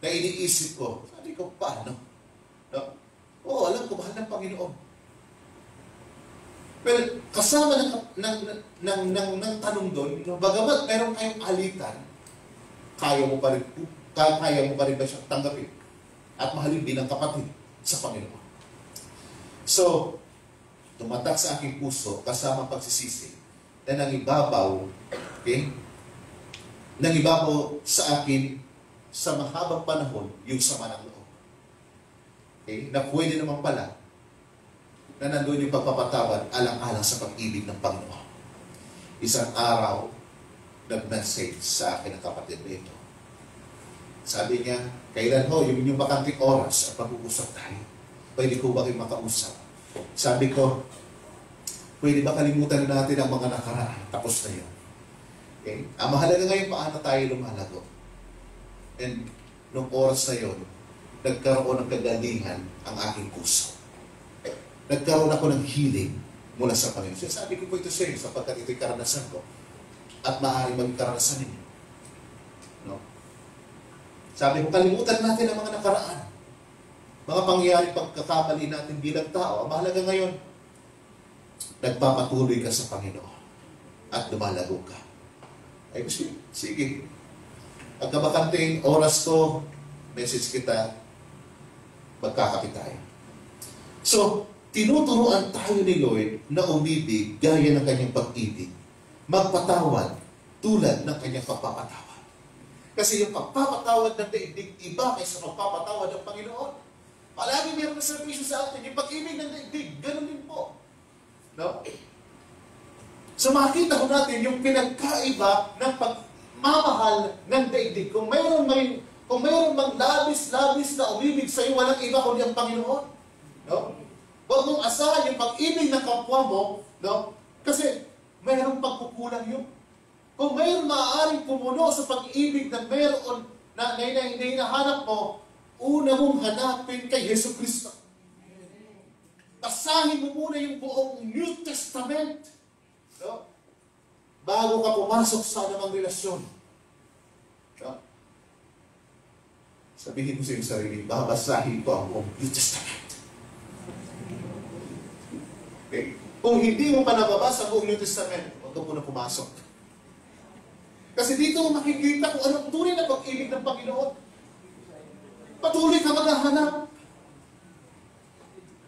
na iniisip ko, sabi ko, paano? No? Oo, alam ko, mahal ng Panginoon. Pero kasama ng tanong doon, bagamat meron kayong alitan, kaya mo pa rin ba siyang tanggapin at mahalin bilang kapatid sa Panginoon. So, tumatak sa aking puso kasama pagsisisi na nangibabaw, okay? Nangibabaw sa akin sa mahabang panahon yung sama ng loob. Okay? Na pwede naman pala na nandun yung pagpapatawad alang-alang sa pag-ibig ng Panginoon. Isang araw, nag-message sa akin ang kapatid nito. Sabi niya, kailan ho, yung bakanting oras at mag-uusap tayo. Pwede ko ba kayo makausap? Sabi ko, pwede ba kalimutan natin ang mga nakaraan? Tapos na yun. Okay? Ang mahalaga ngayon, paano tayo lumalago? And nung oras na yun, nagkaroon ng kagalingan ang aking puso. Nagkaroon ako ng healing mula sa Panginoon. Sabi ko po ito sa inyo, sapagkat ito'y karanasan ko. At maaaring maging karanasan ninyo. No? Sabi ko, kalimutan natin ang mga nakaraan. Mga pangyayari pagkakamali natin bilang tao. Ang mahalaga ngayon, nagpapatuloy ka sa Panginoon at lumalago ka. Ay, sige. Pagkabakanting oras ko, message kita, magkakapit tayo. So, tinuturuan tayo ni Lord na umibig gaya ng kanyang pag-ibig. Magpatawad tulad ng kanyang pagpapatawad. Kasi yung pagpapatawad ng daigdig, iba kaysa pagpapatawad ng Panginoon. Palagi mayroon na servisyo sa atin. Yung pag-ibig ng daigdig, ganun din po. No? So makita ko natin yung pinagkaiba ng pagmamahal ng daigdig. Kung mayroon mang labis-labis na umibig sa iyo, walang iba kundi ang Panginoon. No? Huwag mong asahan yung pag-ibig ng kapwa mo, no? Kasi mayroong pagkukulang yun. Kung mayroon maaaring pumuno sa pag-ibig na mayroon na hinahanap mo, una mong hanapin kay Yesu Cristo. Basahin mo muna yung buong New Testament. No? Bago ka pumasok sa anumang relasyon. No? Sabihin mo sa iyong sarili, babasahin ko ang buong New Testament. Okay? Kung hindi mo pa nababasa ang buong New Testament, huwag ka muna pumasok. Kasi dito mo makikita kung anong tunay na pag-ibig ng Panginoon. Patuloy ka maghahanap.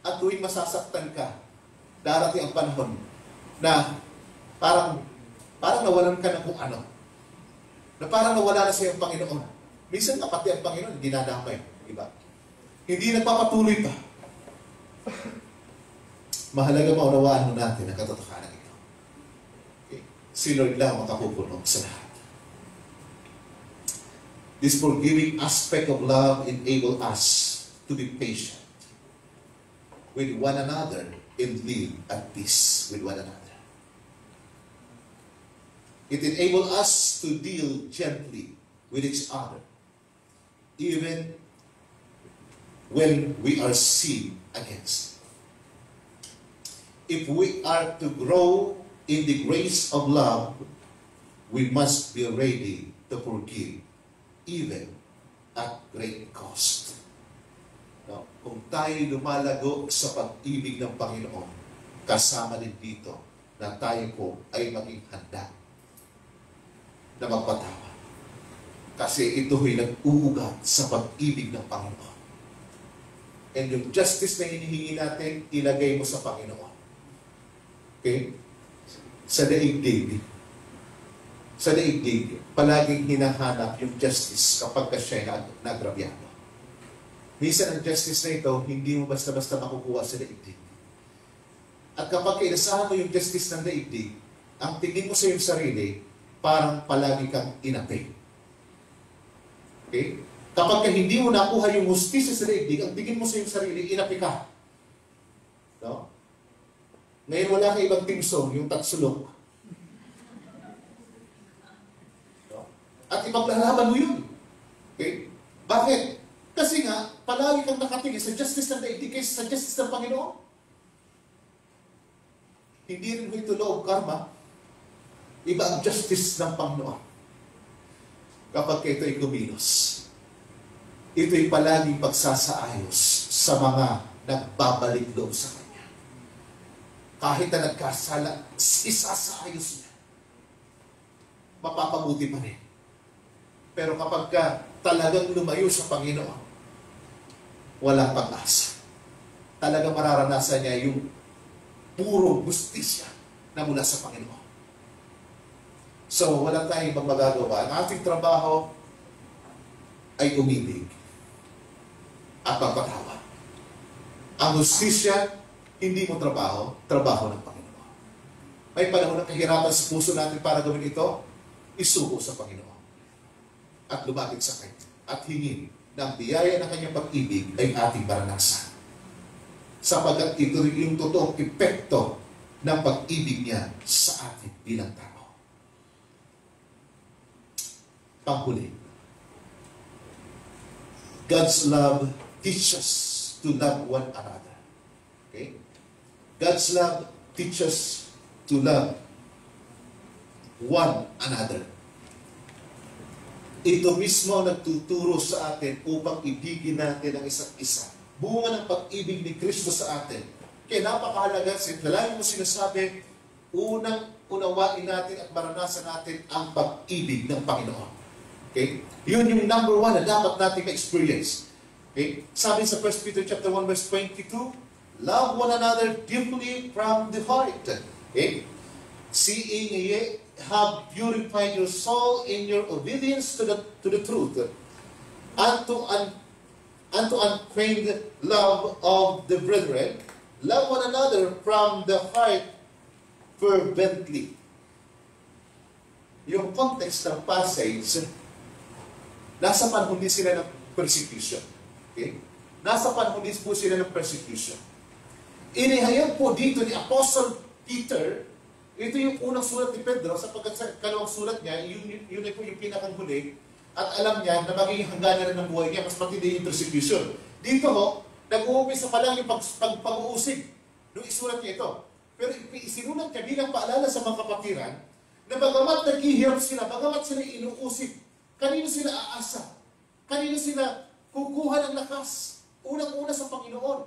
At tuwing masasaktan ka, darating ang panahon na parang nawalan ka ng kung ano. Na parang nawala na sa iyong Panginoon. Minsan kapati ang Panginoon, hindi nadamay. Diba? Hindi nagpapatuloy pa. Mahalaga maunawaan mo natin ang katotohanan ito. Okay. Si Lord lang makapupuno sa lahat. This forgiving aspect of love enables us to be patient with one another and live at peace with one another. It enables us to deal gently with each other, even when we are sinned against. If we are to grow in the grace of love, we must be ready to forgive, even at great cost. No? Kung tayo lumalago sa pag-ibig ng Panginoon, kasama din dito na tayo po ay maging handa na magpatawa. Kasi ito'y nag-uugat sa pag-ibig ng Panginoon. And yung justice na hinihingi natin, ilagay mo sa Panginoon. Okay? Sa daigdig. Sa daigdig, palaging hinahanap yung justice kapag siya ay nagrabyado. Minsan ang justice na ito, hindi mo basta-basta makukuha sa daigdig. At kapag inasahan mo yung justice ng daigdig, ang tingin mo sa iyong sarili, parang palagi kang inapi. Okay? Kapag hindi mo nakuha yung justisya sa daigdig, ang tingin mo sa iyong sarili, inapi ka. No? Ngayon wala kang ibang timsong, yung tatsulok. No? At ipaglalaban mo yun. Okay? Bakit? Kasi nga, palagi kang nakatingin sa justice ng daigdig kaysa sa justice ng Panginoon. Hindi rin mo ito law of karma. Iba ang justice ng Panginoon. Kapag ito ay kumilos, ito'y palaging pagsasaayos sa mga nagbabalik loob sa Kanya. Kahit na nagkasala, isasaayos niya. Mapapabuti pa rin. Pero kapag talagang lumayo sa Panginoon, walang pag-asa. Talagang mararanasan niya yung puro justisya na mula sa Panginoon. So, wala tayong ibang magagawa. Ang ating trabaho ay umibig at magpatawa. Ang justisya, hindi mo trabaho, trabaho ng Panginoon. May panahon ng kahirapan sa puso natin para gawin ito, isuko sa Panginoon. At lumapit sa Kanya. At hingin na ang biyaya ng Kanyang pag-ibig ay ating maranasan. Sapagkat ito yung totoong epekto ng pag-ibig niya sa atin bilang tao. Panghuli. God's love teaches us to love one another. Okay? God's love teaches to love one another. Ito mismo ang nagtuturo sa atin upang ibigin natin ang isa't isa. Bunga ng pag-ibig ni Kristo sa atin. Kaya napakahalaga, lagi mo sinasabi, unang unawain natin at maranasan natin ang pag-ibig ng Panginoon. Okay? Yun yung number one na dapat natin ma-experience. Okay? Sabi sa 1 Peter chapter 1 verse 22, love one another deeply from the heart. Okay? Seeing ye have purified your soul in your obedience to the truth, unto unfeigned love of the brethren, love one another from the heart fervently. Yung context ng passage, nasa panahon din sila ng persecution. Okay? Nasa panahon din po sila ng persecution. Inihayag po dito ni Apostle Peter, ito yung unang sulat ni Pedro, sapagkat sa kalawang sulat niya, yun po yung pinakahuli, at alam niya na magiging hangganan ng buhay niya, mas matindi yung persecution. Dito ho, nag-uumpisa pa lang yung pag-uusig nung isulat niya ito. Pero isinulat niya bilang paalala sa mga kapatiran, na bagamat naghihirap sila, bagamat sila inuusig, kanino sila aasa? Kanino sila kukuha ng lakas? Unang-una sa Panginoon.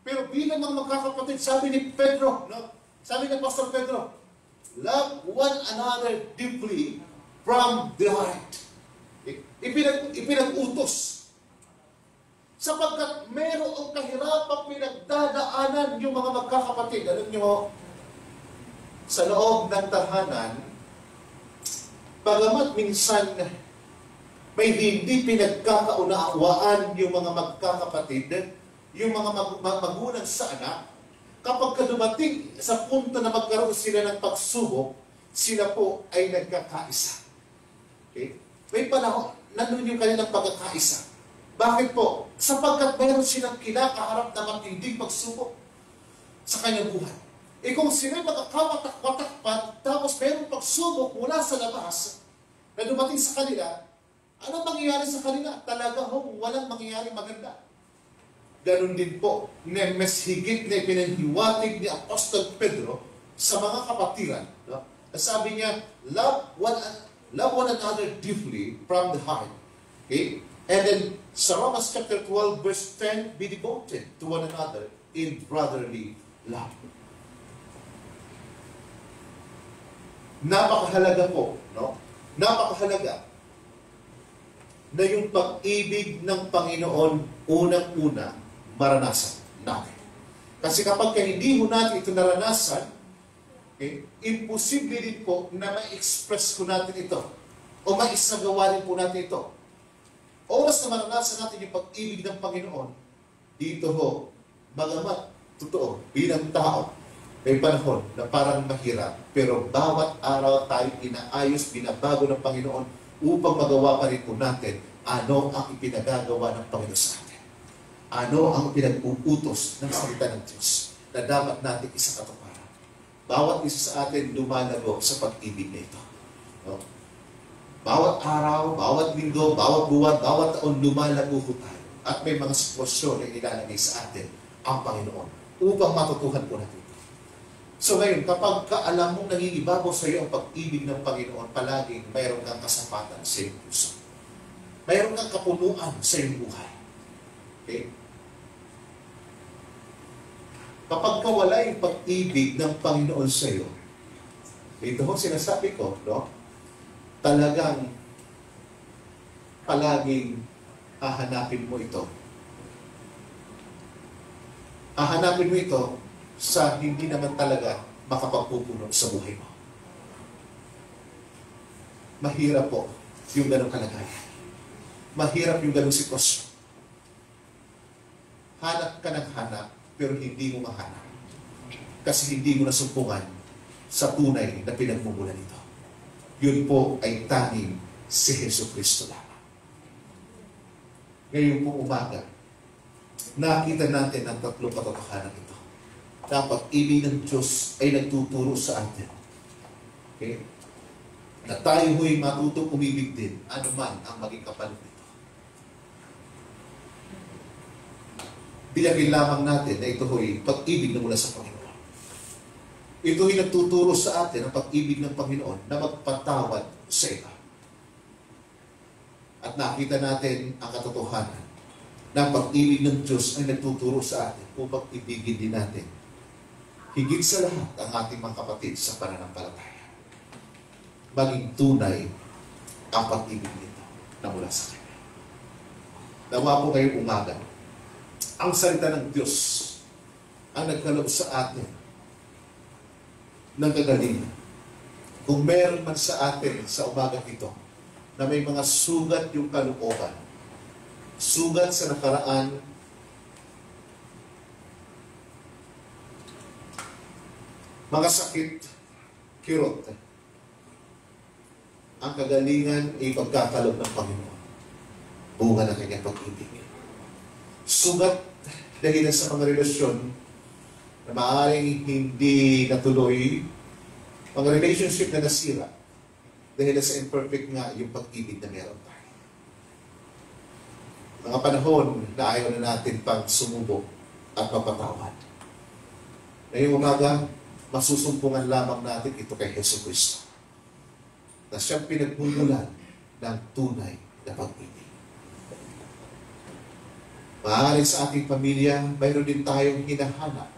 Pero bilang mga magkakapatid, sabi ni Pedro, no? Sabi ni Pastor Pedro, love one another deeply from the heart. Ipinag-utos. Sapagkat mayroong kahirapang pinagdadaanan yung mga magkakapatid. Alam nyo, sa loob ng tahanan, bagamat minsan may hindi pinagkakaunawaan yung mga magkakapatid, yung mga magulang sa anak, kapag dumating sa punto na magkaroon sila ng pagsubok, sila po ay nagkakaisa. Okay? May panahon, nandun yung kanilang pagkakaisa. Bakit po? Sapagkat mayroon silang kinakaharap na matinding pagsubok sa kanyang buhay. Kung sila magkakawatak-watak pa, tapos mayroong pagsubok mula sa labas na dumating sa kanila, anong mangyayari sa kanila? Talaga walang mangyayari maganda. Ganon din po, mas higit na ipinanhiwatig ni Apostol Pedro sa mga kapatiran. No? Sabi niya, love one another deeply from the heart. Okay? And then, sa Romans chapter 12, verse 10, be devoted to one another in brotherly love. Napakahalaga po, no? Napakahalaga na yung pag-ibig ng Panginoon unang-una maranasan natin. Kasi kapag hindi mo natin ito naranasan, okay, imposible din po na ma-express ko natin ito o maisagawa rin po natin ito. Oras na maranasan natin yung pag-ibig ng Panginoon, dito ho, bagamat, totoo, bilang tao, may panahon na parang mahirap, pero bawat araw tayo inaayos, binabago ng Panginoon upang magawa pa rin po natin ano ang ipinagagawa ng Panginoon sa atin. Ano ang pinag-uutos ng salita ng Diyos na dapat natin isakatuparan. Bawat isa sa atin lumalago sa pag-ibig na ito. No? Bawat araw, bawat linggo, bawat buwan, bawat taon lumalago po tayo. At may mga sitwasyon na ilalagay sa atin ang Panginoon upang matutuhan po natin. So ngayon, kapag alam mong nangingibabaw sa iyo ang pag-ibig ng Panginoon, palaging mayroon kang kasapatan sa iyong puso. Mayroon kang kapunuan sa iyong buhay. Okay? Kapag wala yung pag-ibig ng Panginoon sa iyo, ito ho sinasabi ko, no? Talagang palaging hahanapin mo ito. Hahanapin mo ito sa hindi naman talaga makapagpupuno sa buhay mo. Mahirap po yung ganong kalagayan. Mahirap yung ganong sitwasyon. Hanap ka ng hanap, pero hindi mo mahanap. Kasi hindi mo nasumpungan sa tunay na pinagmumulan nito. Yun po ay tanging si Jesucristo lamang. Ngayon po umaga, nakita natin ang tatlong katotohanan ito. Dapat ibig ng Diyos ay nagtuturo sa atin. Okay? Na tayo ho'y matutong umibig din, anuman ang maging kapalit nito. Bilagin lamang natin na ito ho'y pag-ibig na mula sa Panginoon. Ito ho'y nagtuturo sa atin ang pag-ibig ng Panginoon na magpatawad sa iba. At nakita natin ang katotohanan na ang pag-ibig ng Diyos ay nagtuturo sa atin upang ibigin din natin higit sa lahat ang ating mga kapatid sa pananampalataya. Maging tunay ang pag-ibig nito na mula sa Kanya. Nawa po ngayong umaga, ang salita ng Diyos ang nagkaloob sa atin ng kagalingan. Kung meron man sa atin sa umaga ito na may mga sugat yung kalooban, sugat sa nakaraan, mga sakit, kirot, ang kagalingan ay pagkakalob ng Panginoon. Bunga ng kanyang pag-ibig. Sugat dahil sa mga relasyon na maaaring hindi natuloy, mga relationship na nasira dahil sa imperfect nga yung pag-ibig na meron tayo. Mga panahon na ayaw na natin pang sumubok at mapatawad. Ngayong umaga, masusumpungan lamang natin ito kay Jesucristo na siyang pinagmumulan ng tunay na pag-ibig. Maaaring sa ating pamilya, mayroon din tayong hinahanap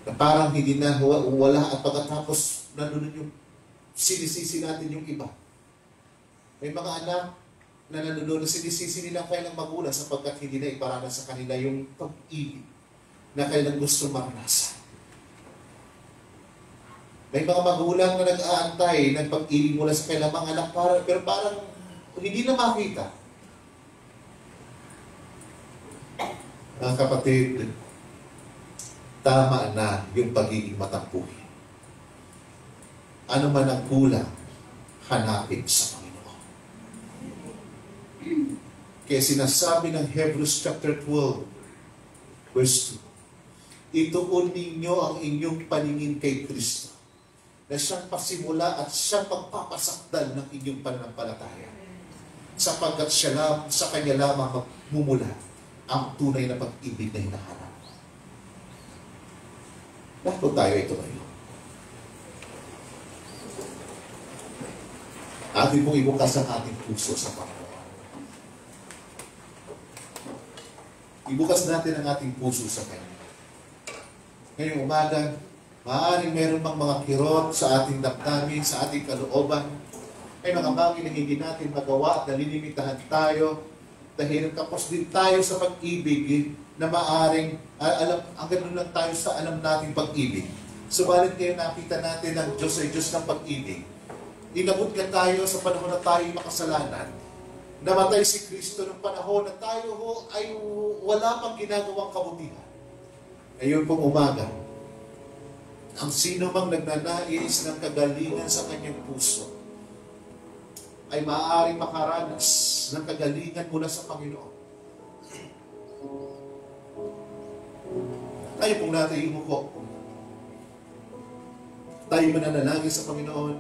na parang hindi na wala at pagkatapos nandun yung sinisisi natin yung iba. May mga anak na nandun na sinisisi nila kailang magulang sapagkat hindi na iparanas sa kanila yung pag-ibig na kailang gusto maranasan. May mga magulang na nag-aantay ng pag-ibig mula sa kailang mga anak pero parang hindi na makita. Mga kapatid, tama na yung pagiging matampuhin. Ano man ang kulang, hanapin sa Panginoon. Kaya sinasabi ng Hebrews chapter 12, verse 2, ituon ninyo ang inyong paningin kay Kristo, na siyang pasimula at siyang pagpapasakdal ng inyong pananampalataya. Sapagkat sa Kanya lamang magmumula ang tunay na pag-ibig na hinahanap. Lahat po tayo ito ngayon. Atin pong ibukas ang ating puso sa Panginoon. Ibukas natin ang ating puso sa Kanya. Ngayong umaga, maaaring meron mang mga kirot sa ating damdamin, sa ating kalooban. May mga bagay na hindi natin magawa at nalilimitahan tayo dahil kapos din tayo sa pag-ibig na maaaring ang ganun lang tayo sa alam nating pag-ibig. Subalit ngayon nakita natin ang Diyos ay Diyos ng pag-ibig. Inabot ka tayo sa panahon na tayo makasalanan. Namatay si Kristo ng panahon na tayo ay wala pang ginagawang kabutihan. Ngayon pong umaga, ang sino mang nagnanais ng kagalingan sa kanyang puso ay maaaring makaranas ng kagalingan mula sa Panginoon. Tayo pong natin imuko. Tayo mananalangin sa Panginoon.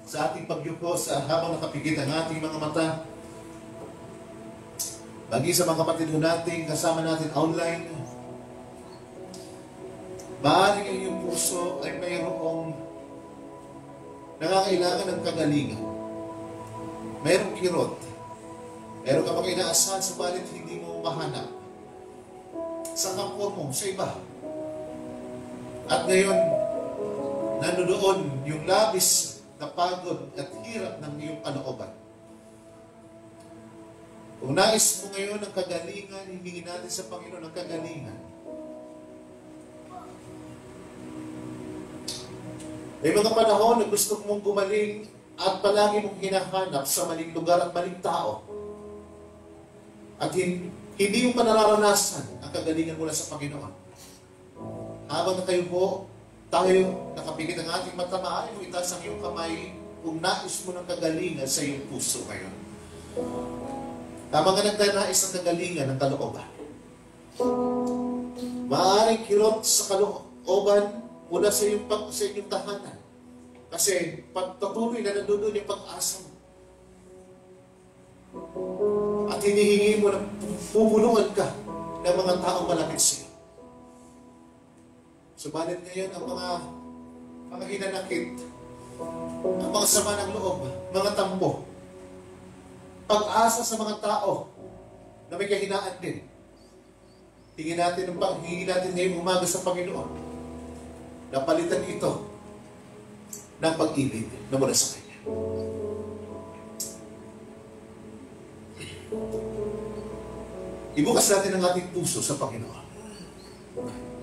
Sa ating pagyuko, sa habang nakapigit ang ating mga mata, maging sa mga kapatid natin, kasama natin online, maaaring ang iyong puso ay mayroong nangangailangan ng kagalingan. Mayroong kirot. Mayroong ka pang inaasahan, subalit hindi mo mahanap sa kapwa mo, sa iba. At ngayon, nandoon yung labis na pagod at hirap ng iyong kalooban. Kung nais mo ngayon ng kagalingan, hingin natin sa Panginoon ng kagalingan. May mga panahon na gusto mong gumaling at palagi mong hinahanap sa maling lugar at maling tao. At hindi mo pa nararanasan ang kagalingan mula sa Panginoon. Habang na kayo po, tayo nakapigit ang ating mata, maaari mo itaas ang iyong kamay kung nais mo ng kagalingan sa iyong puso ngayon. Tama nga nagdanais ng kagalingan ng kalooban. Maaaring kirot sa kalooban mula sa inyong tahanan. Kasi patuloy na nandun yung pag-asa mo. At hinihingi mo na pupuluan ka ng mga taong malapit sa iyo. Subalit ngayon ang mga hinanakit, ang mga sama ng loob, mga tambo, pag-asa sa mga tao na may kahinaan din. Hingin natin ngayong umaga sa Panginoon na palitan ito ng pag-ibig na mula sa Kanya. Ibukas natin ang ating puso sa Panginoon.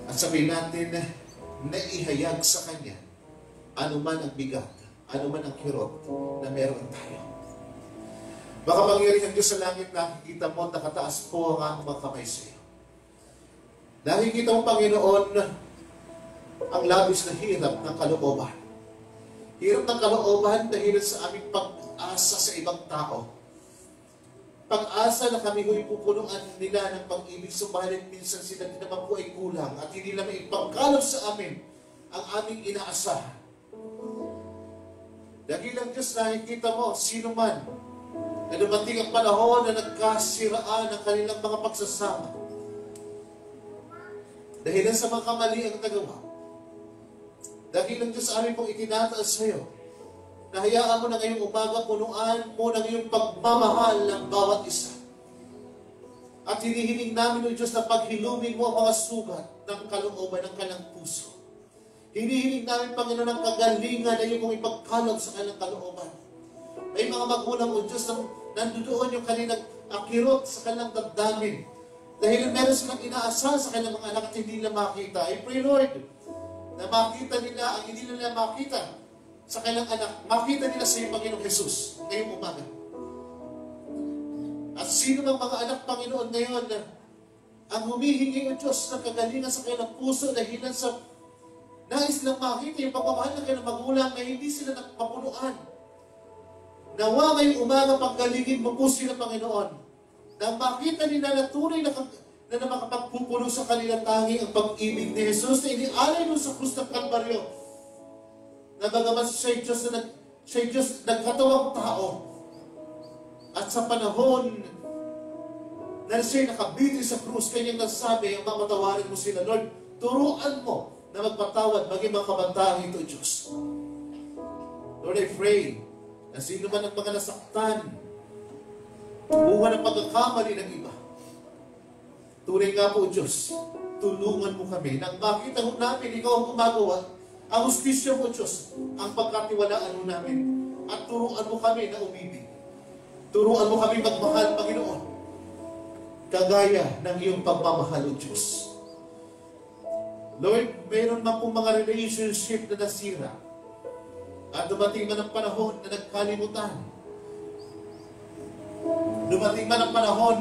At sabihin natin na ihayag sa Kanya anuman ang bigat, anuman ang kirot na meron tayo. Baka mangyari ng Diyos sa langit, nakikita mo, nakataas po ang aking mga kamay sa iyo. Nakikita mo, Panginoon, ang labis na hirap ng kalooban. Hirap ng kalooban dahil sa aming pag-asa sa ibang tao. Pag-asa na kami ho'y pupunuan nila ng pag-ibig, subalit minsan sila din naman po ay kulang at hindi naman ipagkalap sa amin ang aming inaasahan. Dahil ang Diyos, nakikita mo, sino man na dumating ang panahon na nagkasiraan ng kanilang mga pagsasama. Dahil sa mga kamali ang nagawa. Dahil ang Diyos amin pong itinataas sa iyo, na hayaan mo na ngayong umaga, punuan mo ng iyong pagmamahal ng bawat isa. At hinihiling namin, O Diyos, na paghilumin mo ang mga sugat ng kalooban ng kanyang puso. Hinihiling namin, Panginoon, ng kagalingan na iyong ipagkalog sa kanyang kalooban. May mga magulang, O Diyos, na nandoon yung kanilang akirot sa kanilang damdamin. Dahil meron silang inaasahan sa kanilang mga anak at hindi nila makita. I pray, Lord, na makita nila ang hindi nila makita sa kanilang anak, makita nila sa iyo, Panginoong Jesus, ngayong umaga. At sino mang mga anak, Panginoon, ngayon na ang humihingi ng Diyos ng kagalingan sa kanilang puso dahil sa nais lang makita yung pagmamahal ng kanilang magulang na hindi sila mapunuan. Nawa ngayong umaga, paggalingin mo po sila, Panginoon, na makita nila na tunay na makapagpupuno sa kanilang tangi ang pag-ibig ni Jesus na inialay mo sa krus ng Kalbaryo. Na bagaman siya'y Diyos nagkatawang tao. At sa panahon na siya'y nakabiti sa krus, kanyang nasabi, ang mamatawarin mo sila, Lord, turuan mo na magpatawad maging mga kabantahan ito, Diyos. Lord, I pray na sino man ang mga nasaktan Bunga ng pagkakamali ng iba. Tunay nga po, Diyos, tulungan mo kami nang makita mo namin, ikaw ang gumagawa. Ang hustisya mo, Diyos, ang pagkatiwalaan mo namin. At turuan mo kami na umibig. Turuan mo kami magmahal, Panginoon. Kagaya ng iyong pagmamahal, O Diyos. Lord, mayroon man pong mga relationship na nasira. At dumating man ang panahon na nagkalimutan. Dumating man ang panahon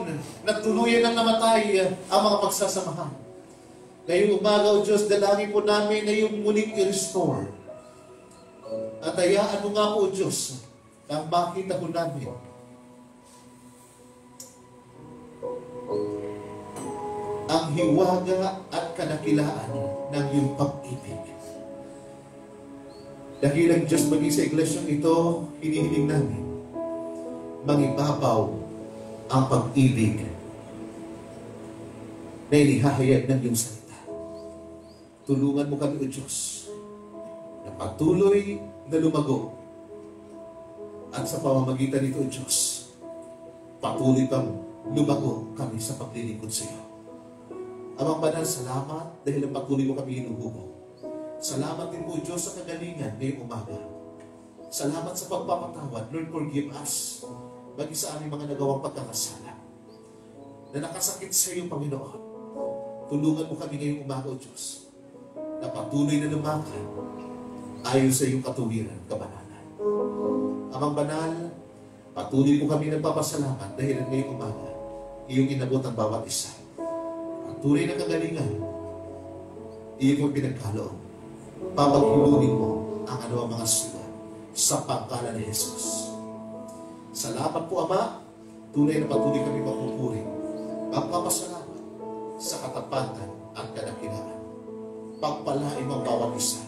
na tuluyan ng namatay ang mga pagsasamahan. Ngayong umaga, O Diyos, dalangin po namin na yung muling i-restore. At hayaan mo nga po, O Diyos, na makita po namin ang hiwaga at kadakilaan ng iyong pag-ibig. Dakilang Diyos, maging sa iglesyang ito, hinihiling namin, mangibabaw ang pag-ibig na inihahayag ng iyong salita. Tulungan mo kami, O Diyos, na patuloy na lumago. At sa pamamagitan nito, O Diyos, patuloy pang lumago kami sa paglilingkod sa iyo. Amang Banal, salamat dahil ang patuloy mo kami hinuhubog. Salamat din po, Diyos, sa kagalingan ngayong umaga. Salamat sa pagpapatawad. Lord, forgive us maging sa aming mga nagawang pagkakasala na nakasakit sa iyo, Panginoon. Tulungan mo kami ngayong umaga, O Diyos, na patuloy na lumakan ayon sa iyong katuwiran, kabanalan. Amang Banal, patuloy po kami nagpapasalamat dahil ngayong umaga, iyong inabot ang bawat isa. Tunay na kagalingan, iyo mo pinagkaloob. Papaghulunin mo ang anumang mga sila sa pangkalan ni Jesus. Salamat po, Ama. Tunay na patuloy kami magpupuri. Magpapasalamat sa katapatan at kadakilaan. Pagpalain mo ang bawat isa.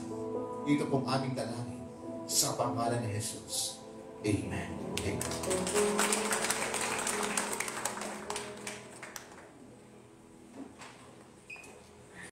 Ito pong aming dalangin sa pangkalan ni Jesus. Amen. Amen.